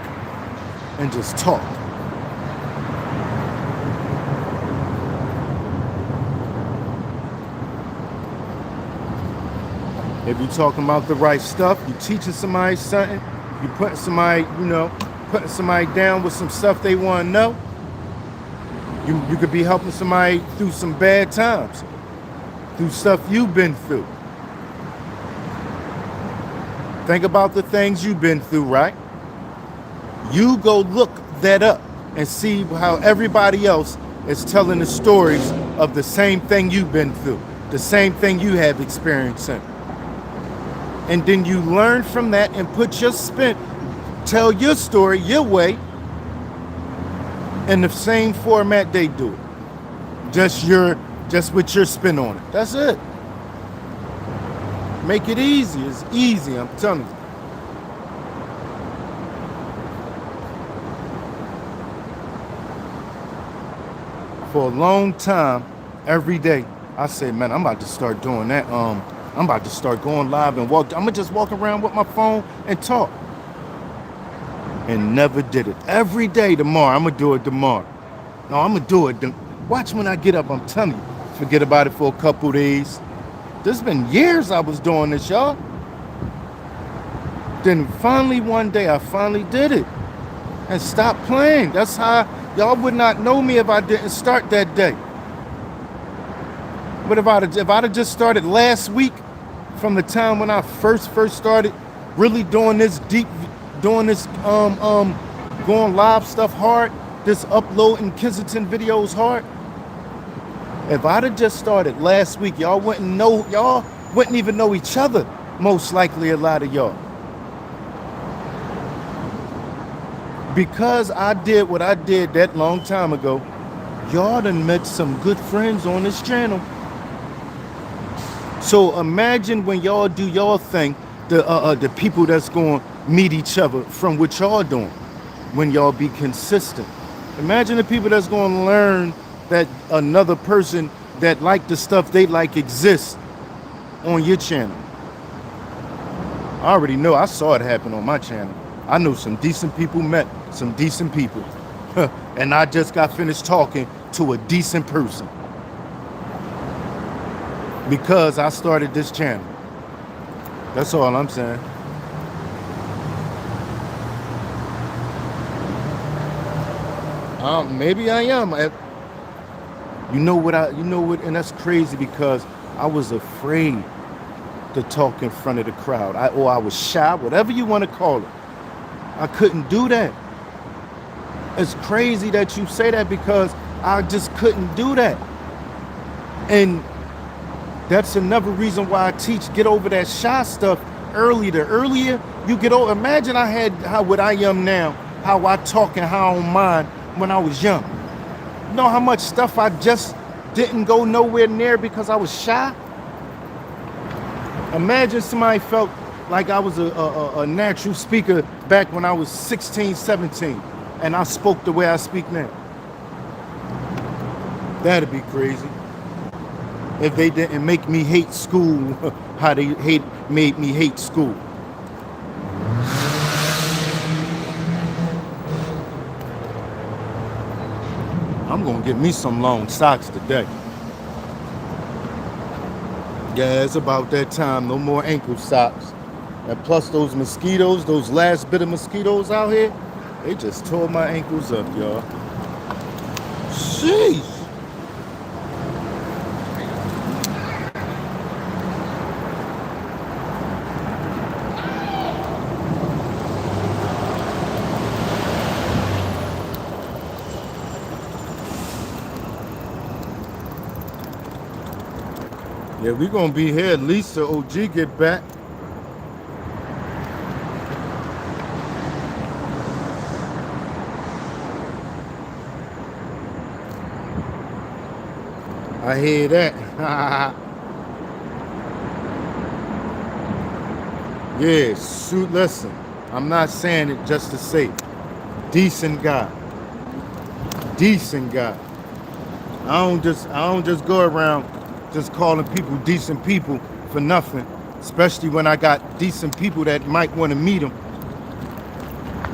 and just talk. If you're talking about the right stuff, you're teaching somebody something, you're putting somebody, putting somebody down with some stuff they want to know, you could be helping somebody through some bad times, through stuff you've been through. Think about the things you've been through, right? You go look that up and see how everybody else is telling the stories of the same thing you've been through, the same thing you have experienced in. And then you learn from that and put your spin, tell your story your way in the same format they do it. Just with your spin on it. That's it. Make it easy. It's easy, I'm telling you. For a long time, every day, I say, man, I'm about to start doing that. I'm about to start going live and walk. I'm gonna just walk around with my phone and talk. And never did it. Every day tomorrow, I'm gonna do it tomorrow. No, I'm gonna do it. Watch when I get up, I'm telling you. Forget about it for a couple days. There's been years I was doing this, y'all. Then finally one day, I finally did it. And stopped playing. That's how y'all would not know me if I didn't start that day. But if I'd have just started last week, from the time when I first started really doing this going live stuff hard, this uploading Kensington videos hard. If I'd have just started last week, y'all wouldn't even know each other, most likely a lot of y'all. Because I did what I did that long time ago, y'all done met some good friends on this channel. So imagine when y'all do y'all thing, the people that's going to meet each other from what y'all doing, when y'all be consistent. Imagine the people that's going to learn that another person that like the stuff they like exists on your channel. I already know, I saw it happen on my channel. I know some decent people met some decent people. And I just got finished talking to a decent person. Because I started this channel. That's all I'm saying. Maybe I am. You know what, and that's crazy because I was afraid to talk in front of the crowd. I was shy, whatever you want to call it. I couldn't do that. It's crazy that you say that because I just couldn't do that. And that's another reason why I teach get over that shy stuff early. The earlier you get over, imagine I had what I am now, how I talk and how I don't mind when I was young. You know how much stuff I just didn't go nowhere near because I was shy? Imagine somebody felt like I was a natural speaker back when I was 16, 17, and I spoke the way I speak now. That'd be crazy. If they didn't make me hate school, how they made me hate school. I'm gonna get me some long socks today. Yeah, it's about that time. No more ankle socks. And plus those mosquitoes, those last bit of mosquitoes out here, they just tore my ankles up, y'all. Sheesh. Yeah, we're gonna be here at least till OG get back. I hear that. Yeah, shoot, listen. I'm not saying it just to say it. Decent guy. Decent guy. I don't just go around just calling people decent people for nothing, especially when I got decent people that might want to meet them.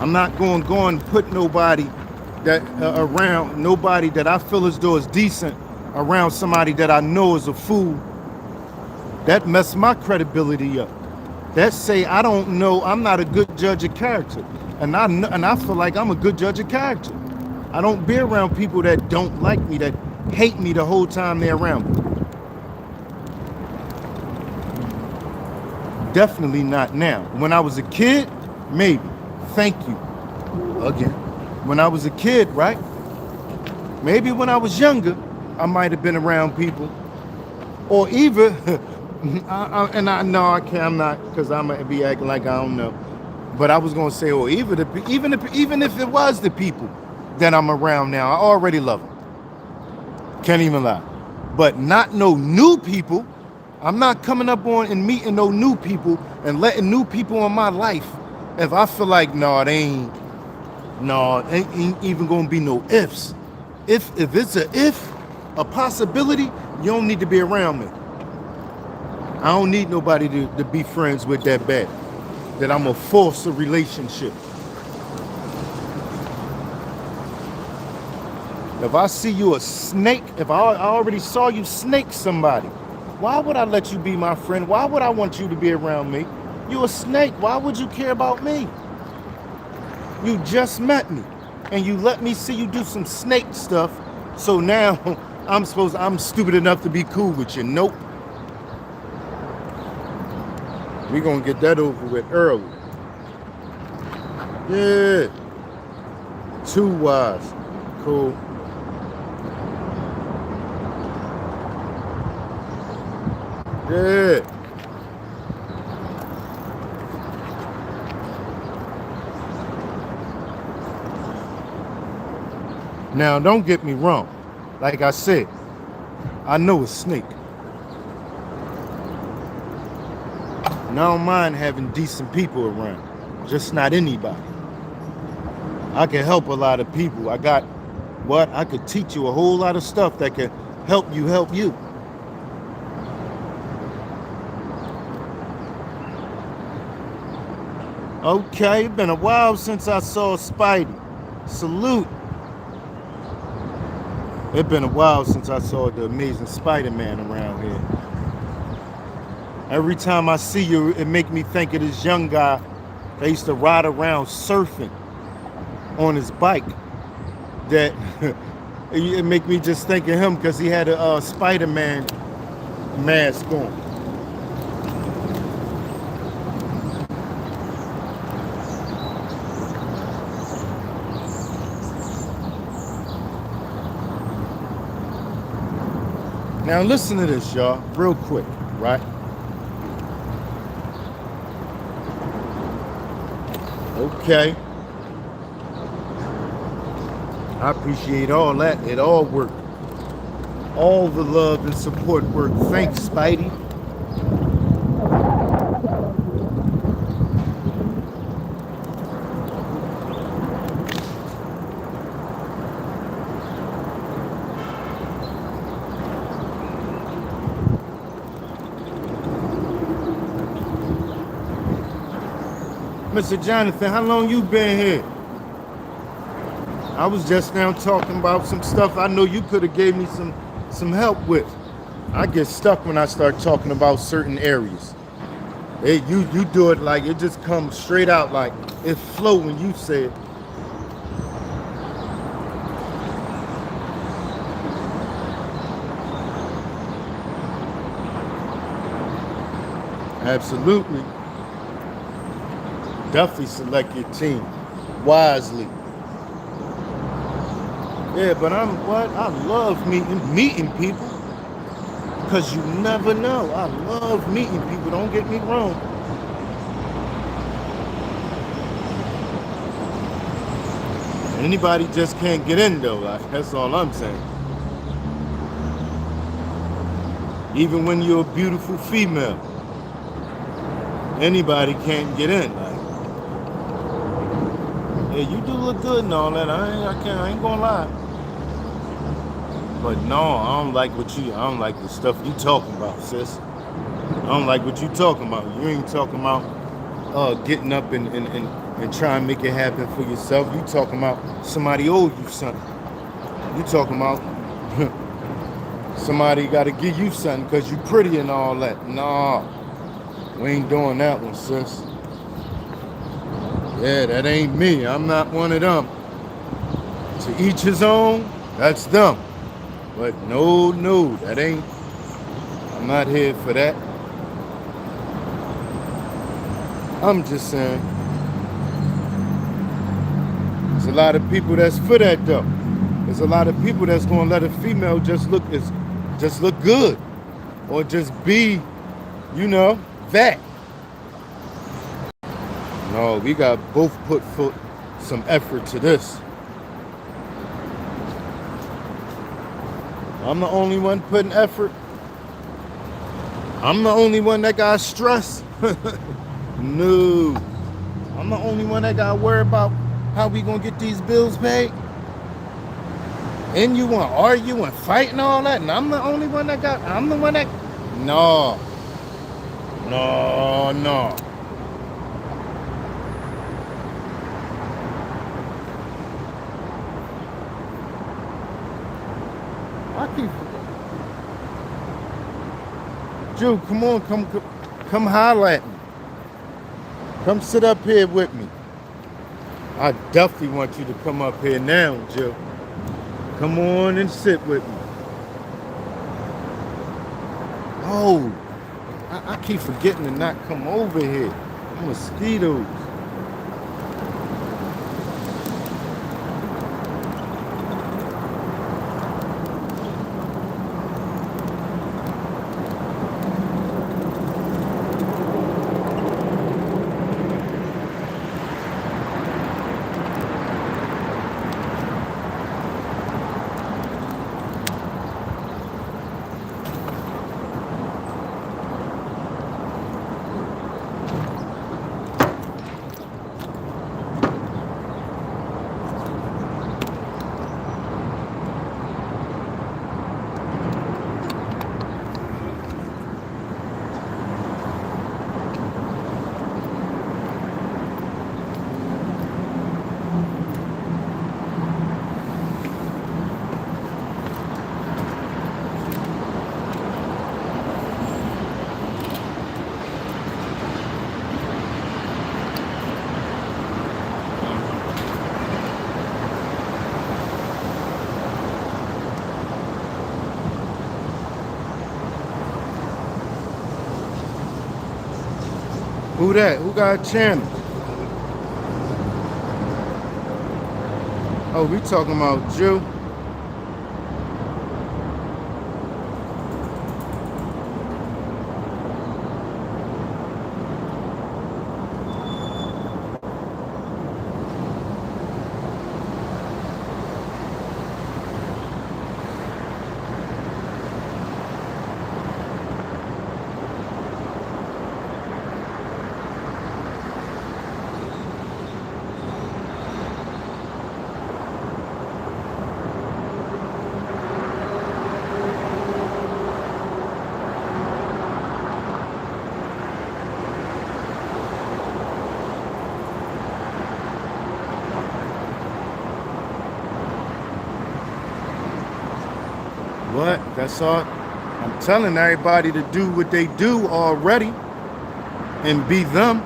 I'm not going to put nobody that around nobody that I feel as though is decent around somebody that I know is a fool. That messed my credibility up. That say I don't know, I'm not a good judge of character, and I feel like I'm a good judge of character. I don't be around people that don't like me, that hate me the whole time they're around me. Definitely not now. When I was a kid, maybe. Thank you. Again. When I was a kid, right? Maybe when I was younger, I might have been around people, or even, and I know I can't, I'm not, because I'm gonna be acting like I don't know. But I was gonna say, or even if it was the people that I'm around now, I already love them. Can't even lie. But not no new people. I'm not coming up on and meeting no new people and letting new people in my life. If I feel like it ain't even gonna be no ifs. If it's a possibility, you don't need to be around me. I don't need nobody to be friends with that bad. That I'm gonna force a relationship. If I see you a snake, if I already saw you snake somebody, why would I let you be my friend? Why would I want you to be around me? You a snake. Why would you care about me? You just met me and you let me see you do some snake stuff. So now I'm stupid enough to be cool with you. Nope. We gonna get that over with early. Yeah. Too wise. Cool. Yeah. Now, don't get me wrong. Like I said, I know a snake. And I don't mind having decent people around, just not anybody. I can help a lot of people. I could teach you a whole lot of stuff that can help you help you. Okay, it's been a while since I saw Spidey. Salute. It's been a while since I saw the amazing Spider-Man around here. Every time I see you, it make me think of this young guy that used to ride around surfing on his bike. That it make me just think of him because he had a Spider-Man mask on. Now listen to this, y'all, real quick, right? Okay. I appreciate all that. It all worked. All the love and support worked. Thanks, Spidey. Mr. Jonathan, how long you been here? I was just now talking about some stuff I know you could have gave me some help with. I get stuck when I start talking about certain areas. You do it like it just comes straight out, like it flow when you say it. Absolutely. Definitely select your team wisely. Yeah, but I love meeting people, because you never know. I love meeting people, don't get me wrong. Anybody just can't get in though, like, that's all I'm saying. Even when you're a beautiful female, anybody can't get in. Like, yeah, you do look good and all that. I ain't gonna lie. But no, I don't like the stuff you talking about, sis. I don't like what you talking about. You ain't talking about getting up and trying to make it happen for yourself. You talking about somebody owes you something. You talking about somebody got to give you something because you pretty and all that. Nah, we ain't doing that one, sis. Yeah, that ain't me. I'm not one of them. To each his own, that's them. But no, that ain't. I'm not here for that. I'm just saying. There's a lot of people that's for that though. There's a lot of people that's gonna let a female just look good, or just be, you know, that. No, we got both put some effort to this. I'm the only one putting effort. I'm the only one that got stress. No. I'm the only one that got worried about how we gonna get these bills paid. And you want to argue and fight and all that, and I'm the only one that no. No, no. I keep Jew, come on, come holler at me. Come sit up here with me. I definitely want you to come up here now, Jew. Come on and sit with me. Oh, I keep forgetting to not come over here. Mosquitoes. Who that? Who got a channel? Oh, we talking about Jew. What? That's all? I'm telling everybody to do what they do already and be them.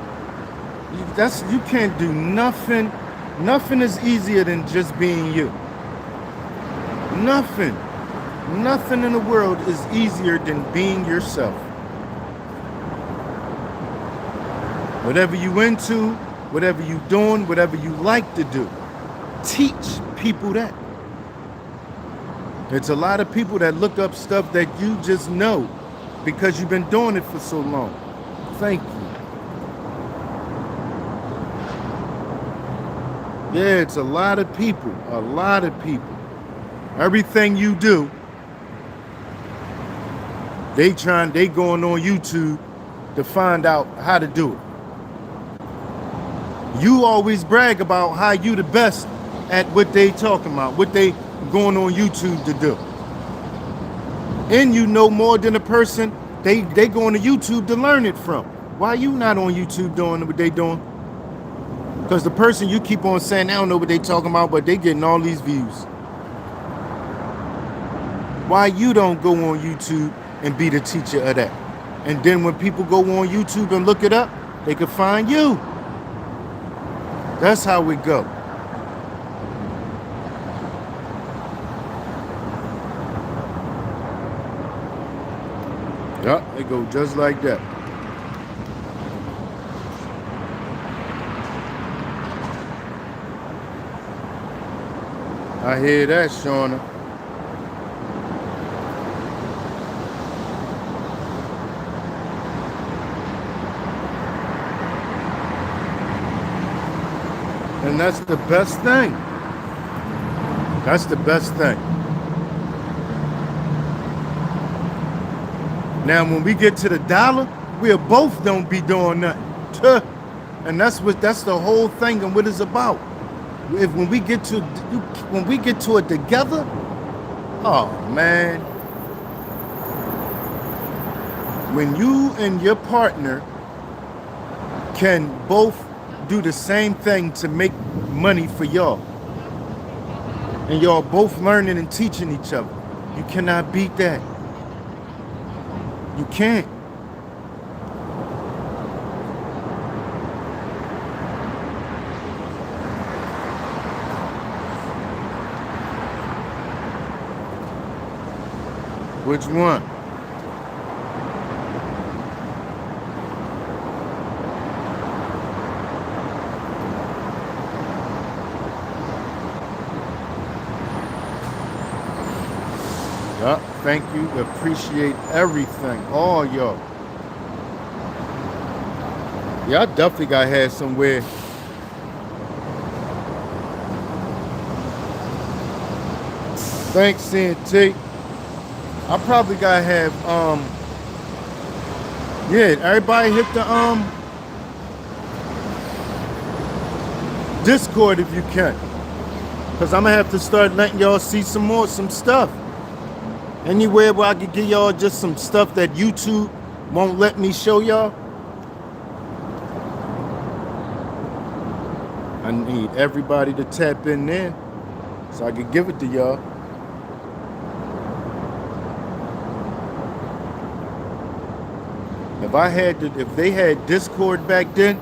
You can't do nothing. Nothing is easier than just being you. Nothing. Nothing in the world is easier than being yourself. Whatever you into, whatever you doing, whatever you like to do, teach people that. It's a lot of people that look up stuff that you just know because you've been doing it for so long. Thank you. Yeah, it's a lot of people. A lot of people. Everything you do, they going on YouTube to find out how to do it. You always brag about how you the best at what they talking about, what they going on YouTube to do. And you know more than a person they going to YouTube to learn it from. Why you not on YouTube doing what they doing? Because the person you keep on saying, I don't know what they talking about, but they getting all these views. Why you don't go on YouTube and be the teacher of that? And then when people go on YouTube and look it up, they can find you. That's how we go. Yup, they go just like that. I hear that, Shauna. And that's the best thing. That's the best thing. Now, when we get to the dollar, we'll both don't be doing nothing. Tuh. And that's the whole thing and what it's about. When we get to it together, oh man. When you and your partner can both do the same thing to make money for y'all, and y'all both learning and teaching each other, you cannot beat that. You can't. Which one? Yup, thank you. Appreciate everything. All y'all. Yeah, I definitely got had somewhere. Thanks, CNT. I probably gotta have yeah, everybody hit the Discord if you can. Cause I'm gonna have to start letting y'all see some stuff. Anywhere where I could give y'all just some stuff that YouTube won't let me show y'all. I need everybody to tap in there so I can give it to y'all. If they had Discord back then,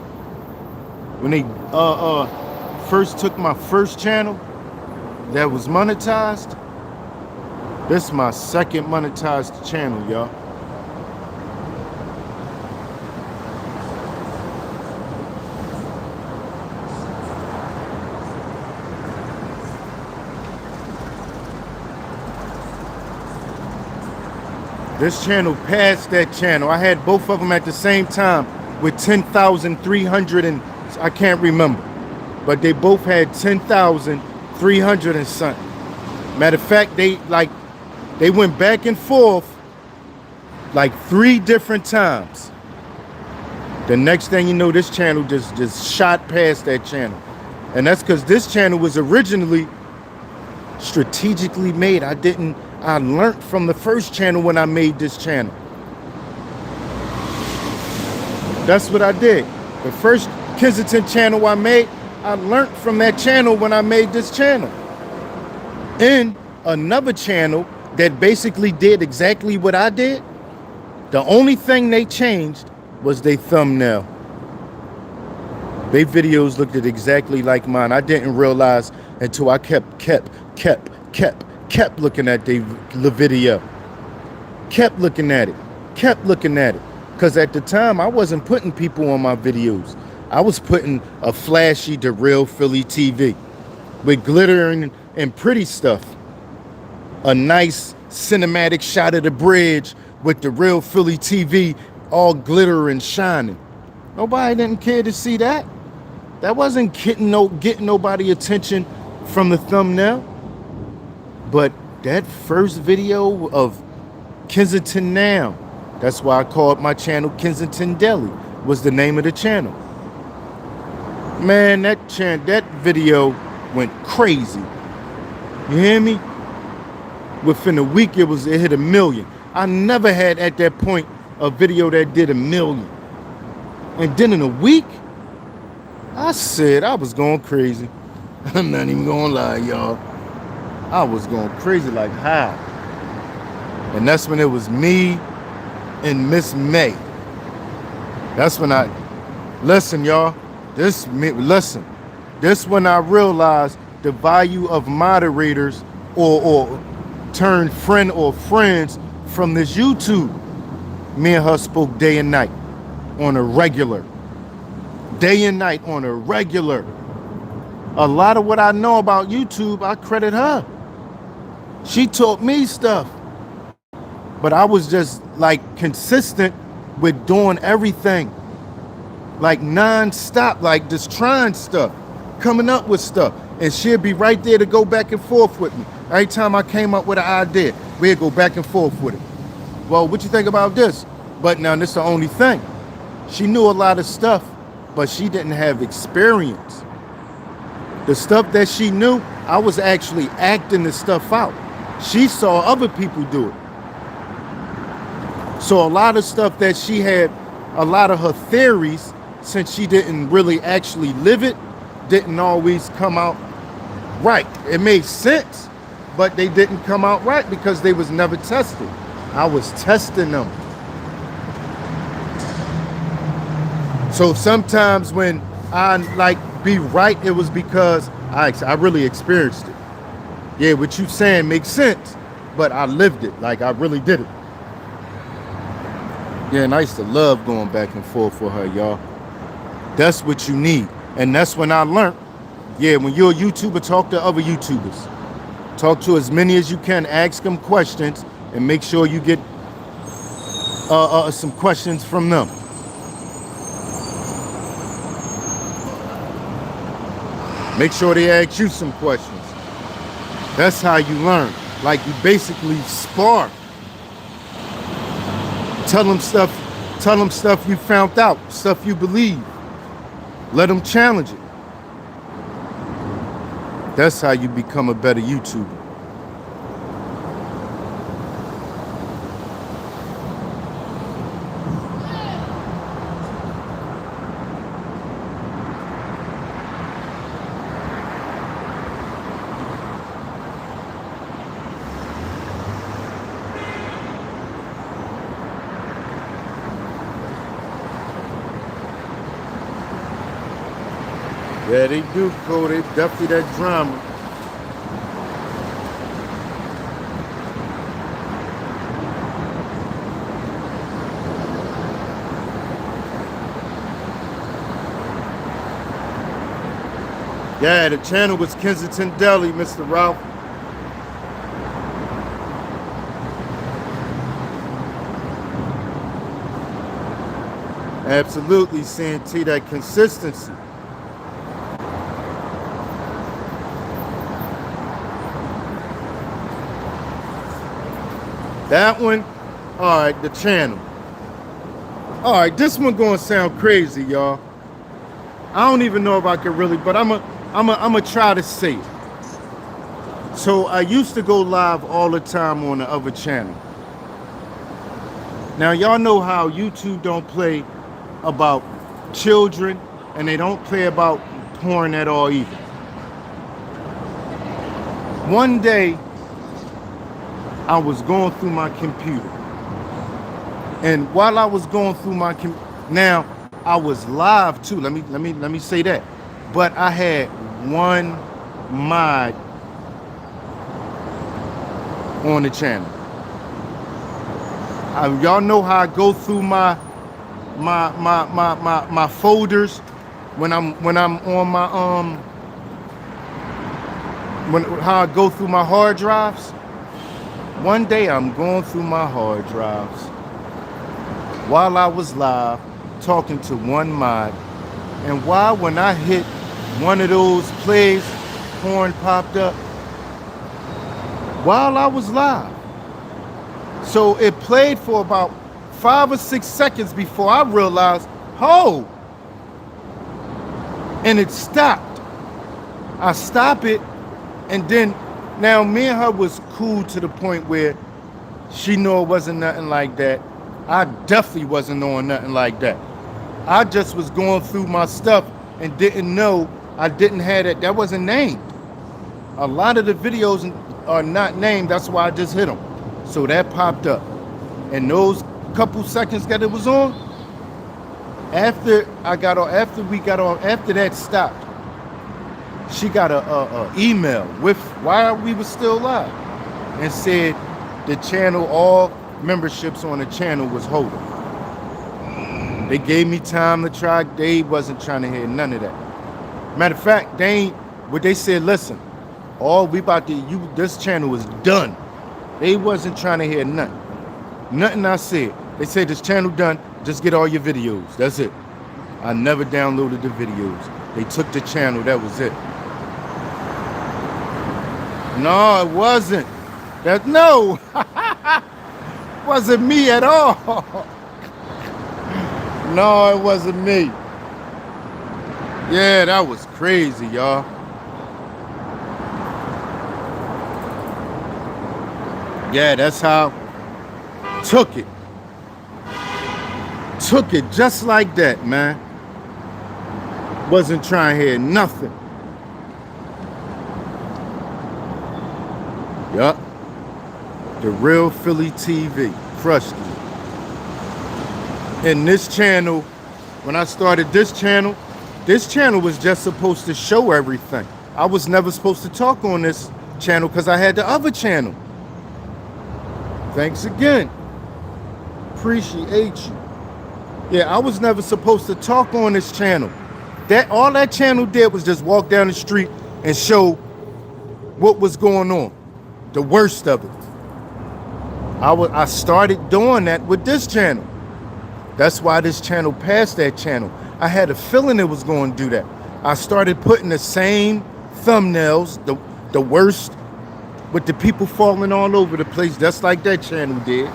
when they first took my first channel that was monetized, this is my second monetized channel, y'all. This channel passed that channel. I had both of them at the same time with 10,300 and I can't remember. But they both had 10,300 and something. Matter of fact, they went back and forth like 3 different times. The next thing you know, this channel just shot past that channel. And that's because this channel was originally strategically made. I learned from the first channel when I made this channel. That's what I did. The first Kensington channel I made, I learned from that channel when I made this channel. And another channel that basically did exactly what I did, the only thing they changed was their thumbnail. Their videos looked exactly like mine. I didn't realize until I kept looking at the video. Kept looking at it. Because at the time, I wasn't putting people on my videos. I was putting a flashy to real Philly TV with glittering and pretty stuff. A nice cinematic shot of the bridge with the real Philly TV all glitter and shining. Nobody didn't care to see that. That wasn't getting nobody attention from the thumbnail. But that first video of Kensington Now, that's why I called my channel Kensington Deli, was the name of the channel. Man, that video went crazy. You hear me? Within a week, it hit 1 million. I never had at that point a video that did 1 million. And then in a week, I said I was going crazy. I'm not even gonna lie, y'all. I was going crazy like how? And that's when it was me and Miss May. That's when listen, y'all. This when I realized the value of moderators or turn friend or friends from this YouTube. Me and her spoke day and night on a regular. Day and night on a regular. A lot of what I know about YouTube, I credit her. She taught me stuff. But I was just like consistent with doing everything. Like non-stop, like just trying stuff, coming up with stuff. And she'd be right there to go back and forth with me. Every time I came up with an idea, we'd go back and forth with it. Well, what you think about this? But now this is the only thing. She knew a lot of stuff, but she didn't have experience. The stuff that she knew, I was actually acting the stuff out. She saw other people do it. So a lot of stuff that she had, a lot of her theories, since she didn't really actually live it, didn't always come out right. It made sense, but they didn't come out right because they was never tested. I was testing them. So sometimes when I like be right, it was because I really experienced it. Yeah, what you saying makes sense, but I lived it. Like I really did it. Yeah, and I used to love going back and forth with her, y'all. That's what you need. And that's when I learned, yeah, when you're a YouTuber, talk to other YouTubers. Talk to as many as you can, ask them questions, and make sure you get some questions from them. Make sure they ask you some questions. That's how you learn. Like you basically spar. Tell them stuff you found out, stuff you believe. Let them challenge it. That's how you become a better YouTuber. Yeah, they do, Cole. They definitely that drama. Yeah, the channel was Kensington Deli, Mr. Ralph. Absolutely, CNT, that consistency. That one, all right, the channel. All right, this one gonna sound crazy, y'all. I don't even know if I can really, but I'm a try to say it. So I used to go live all the time on the other channel. Now y'all know how YouTube don't play about children and they don't play about porn at all either. One day, I was going through my computer. And while I was going through my now I was live too. Let me say that. But I had one mod on the channel. Y'all know how I go through my folders when I'm on my how I go through my hard drives. One day I'm going through my hard drives while I was live talking to one mod, and when I hit one of those plays, porn popped up while I was live. So it played for about 5 or 6 seconds before I realized, oh, and it stopped. I stop it, and then now me and her was cool to the point where she knew it wasn't nothing like that. I definitely wasn't knowing nothing like that. I just was going through my stuff and didn't know I didn't have it. That wasn't named. A lot of the videos are not named. That's why I just hit them. So that popped up. And those couple seconds that it was on, after we got on, after that stopped, she got a email with while we were still live and said the channel, all memberships on the channel was holding. They gave me time to try. They wasn't trying to hear none of that. Matter of fact, they What they said, listen, all we about to this channel was done. They wasn't trying to hear nothing. Nothing I said. They said this channel done, just get all your videos. That's it. I never downloaded the videos. They took the channel, that was it. No, it wasn't. No, wasn't me at all. No, it wasn't me. Yeah, that was crazy, y'all. Yeah, that's how took it. Took it just like that, man. Wasn't trying to hear nothing. Yup. The Real Philly TV crushed me. And this channel, when I started this channel was just supposed to show everything. I was never supposed to talk on this channel because I had the other channel. Thanks again. Appreciate you. Yeah, I was never supposed to talk on this channel. All that channel did was just walk down the street and show what was going on. The worst of it. I started doing that with this channel. That's why this channel passed that channel. I had a feeling it was going to do that. I started putting the same thumbnails, the worst, with the people falling all over the place, just like that channel did.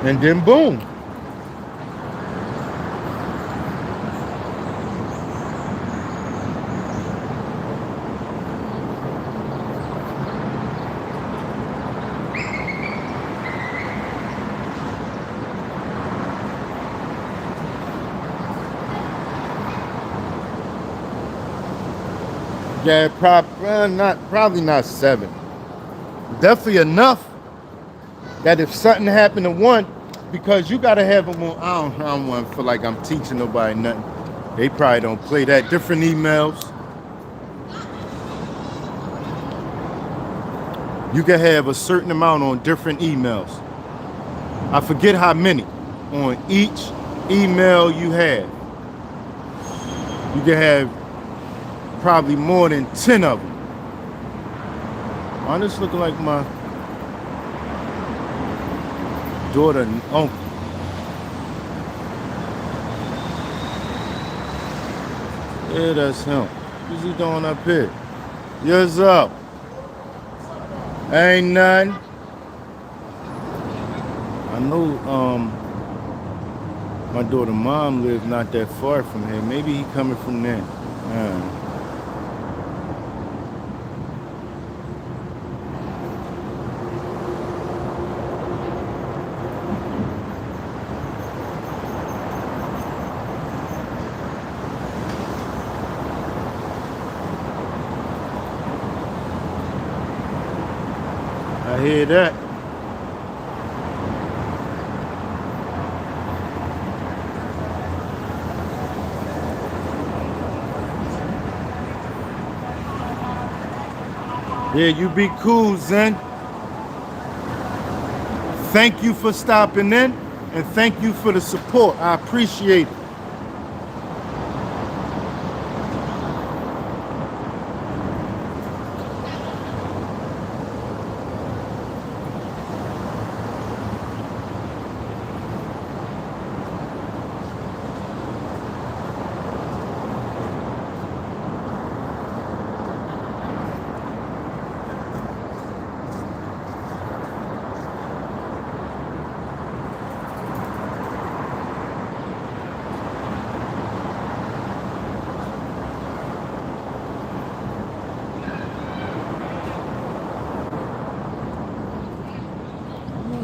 And then boom. Yeah, probably not 7. Definitely enough that if something happened to one, because you gotta have them on. I don't want to feel like I'm teaching nobody nothing. They probably don't play that. Different emails. You can have a certain amount on different emails. I forget how many on each email you have. You can have probably more than 10 of them. Oh, this looking like my daughter and uncle. Yeah, that's him. What's he doing up here? Yours up. Ain't nothing. I know my daughter's mom lives not that far from here. Maybe he coming from there. I hear that. Yeah, you be cool, Zen. Thank you for stopping in, and thank you for the support. I appreciate it.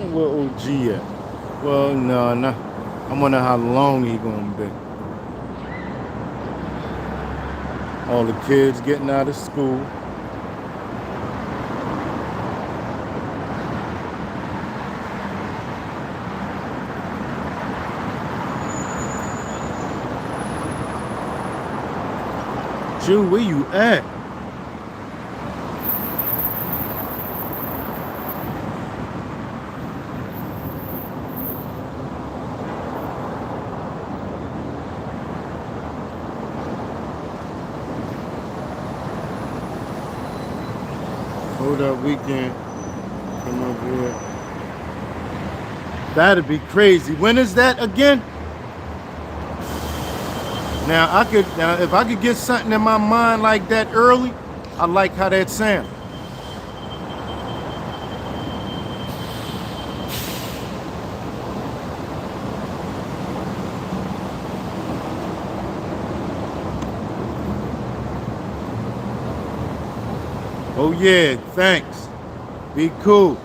Where OG at? Well, no. I wonder how long he gonna be. All the kids getting out of school. Jew, where you at? Hold up weekend. Come over here. That'd be crazy. When is that again? Now if I could get something in my mind like that early, I like how that sounds. Oh yeah, thanks. Be cool.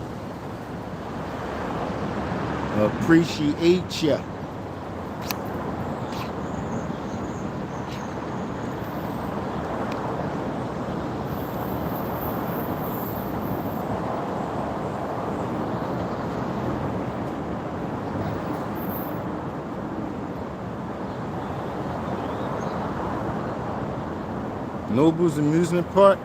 Appreciate ya. Noble's Amusement Park.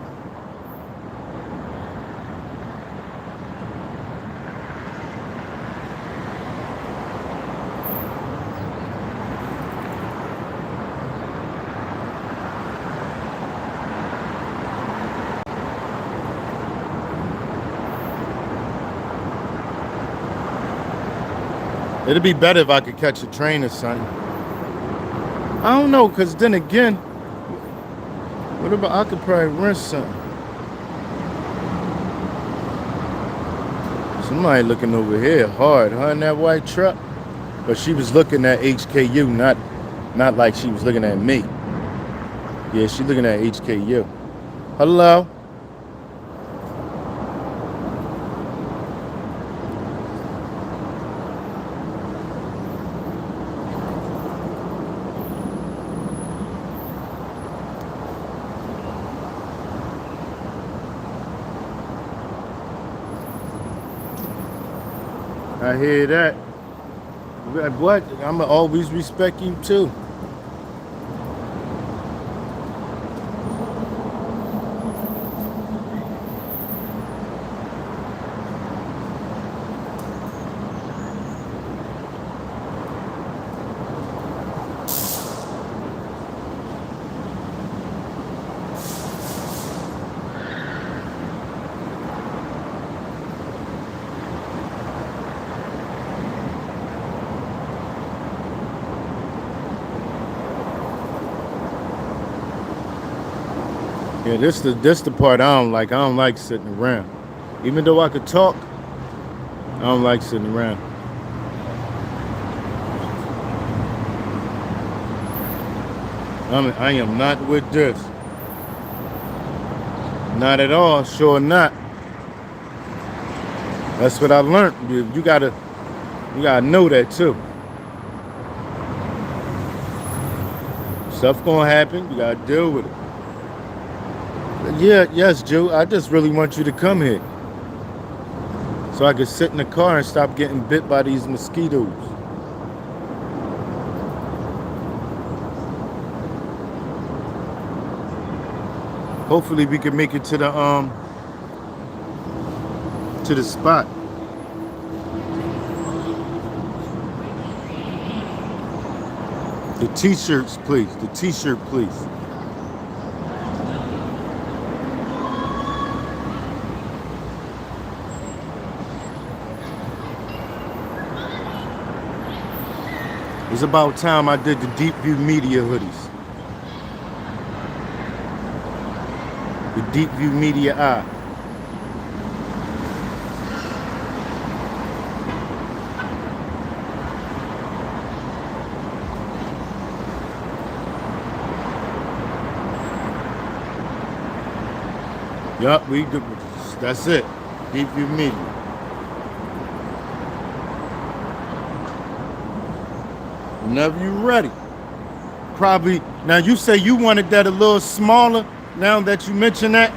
It'd be better if I could catch a train or something. I don't know, because then again, what about I could probably rent something? Somebody looking over here hard, huh, in that white truck? But she was looking at HKU, not like she was looking at me. Yeah, she looking at HKU. Hello? I hear that. What? I'ma always respect you too. Yeah, this the part I don't like. I don't like sitting around. Even though I could talk, I don't like sitting around. I am not with this. Not at all, sure not. That's what I learned. You gotta know that too. Stuff gonna happen, you gotta deal with it. Yeah, yes, Joe. I just really want you to come here so I could sit in the car and stop getting bit by these mosquitoes. Hopefully we can make it to the spot. The t-shirts, please. The t-shirt, please. It's about time I did the DEEPVIEW Media hoodies. The DEEPVIEW Media Eye. Yup, we good. That's it. DEEPVIEW Media. Whenever you ready. Probably. Now you say you wanted that a little smaller. Now that you mention that.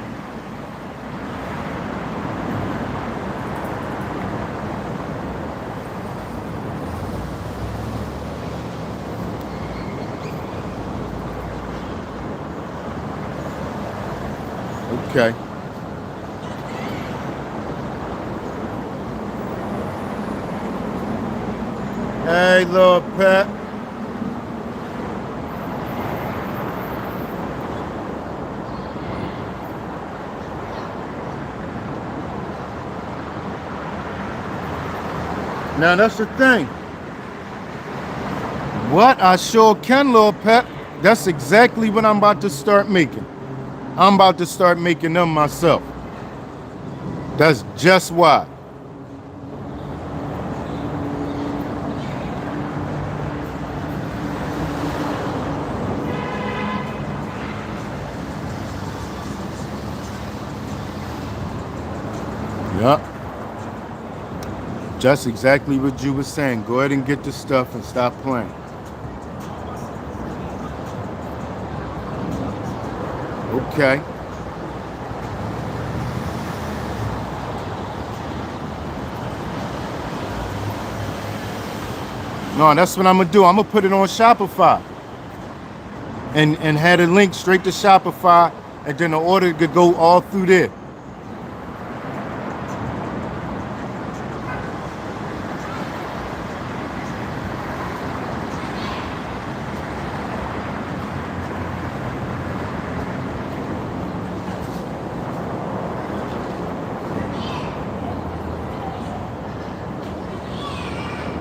Okay. Hey, little pet. Now that's the thing. What I sure can, Lil Pep, that's exactly what I'm about to start making. I'm about to start making them myself. That's just why. Yup. Just exactly what you were saying. Go ahead and get the stuff and stop playing. Okay. No, that's what I'm gonna do. I'm gonna put it on Shopify and have a link straight to Shopify, and then the order could go all through there.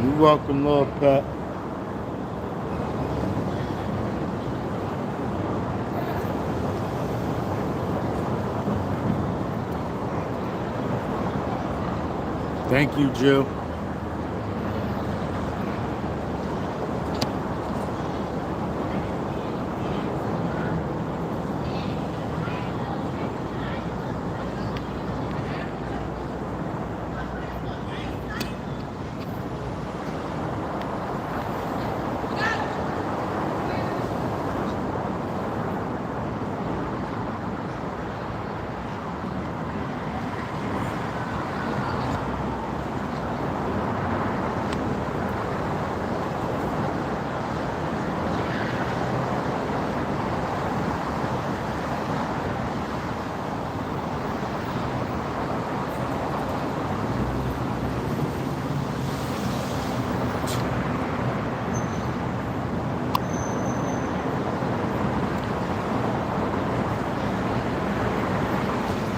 You're welcome, Lord Pat. Thank you, Jill.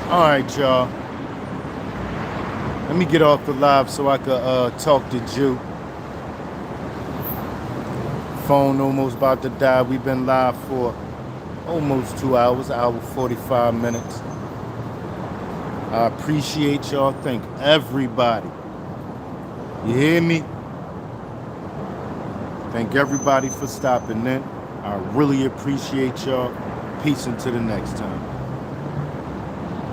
All right, y'all. Let me get off the live so I could talk to Jew. Phone almost about to die. We've been live for almost 2 hours, hour 45 minutes. I appreciate y'all. Thank everybody. You hear me? Thank everybody for stopping in. I really appreciate y'all. Peace until the next time.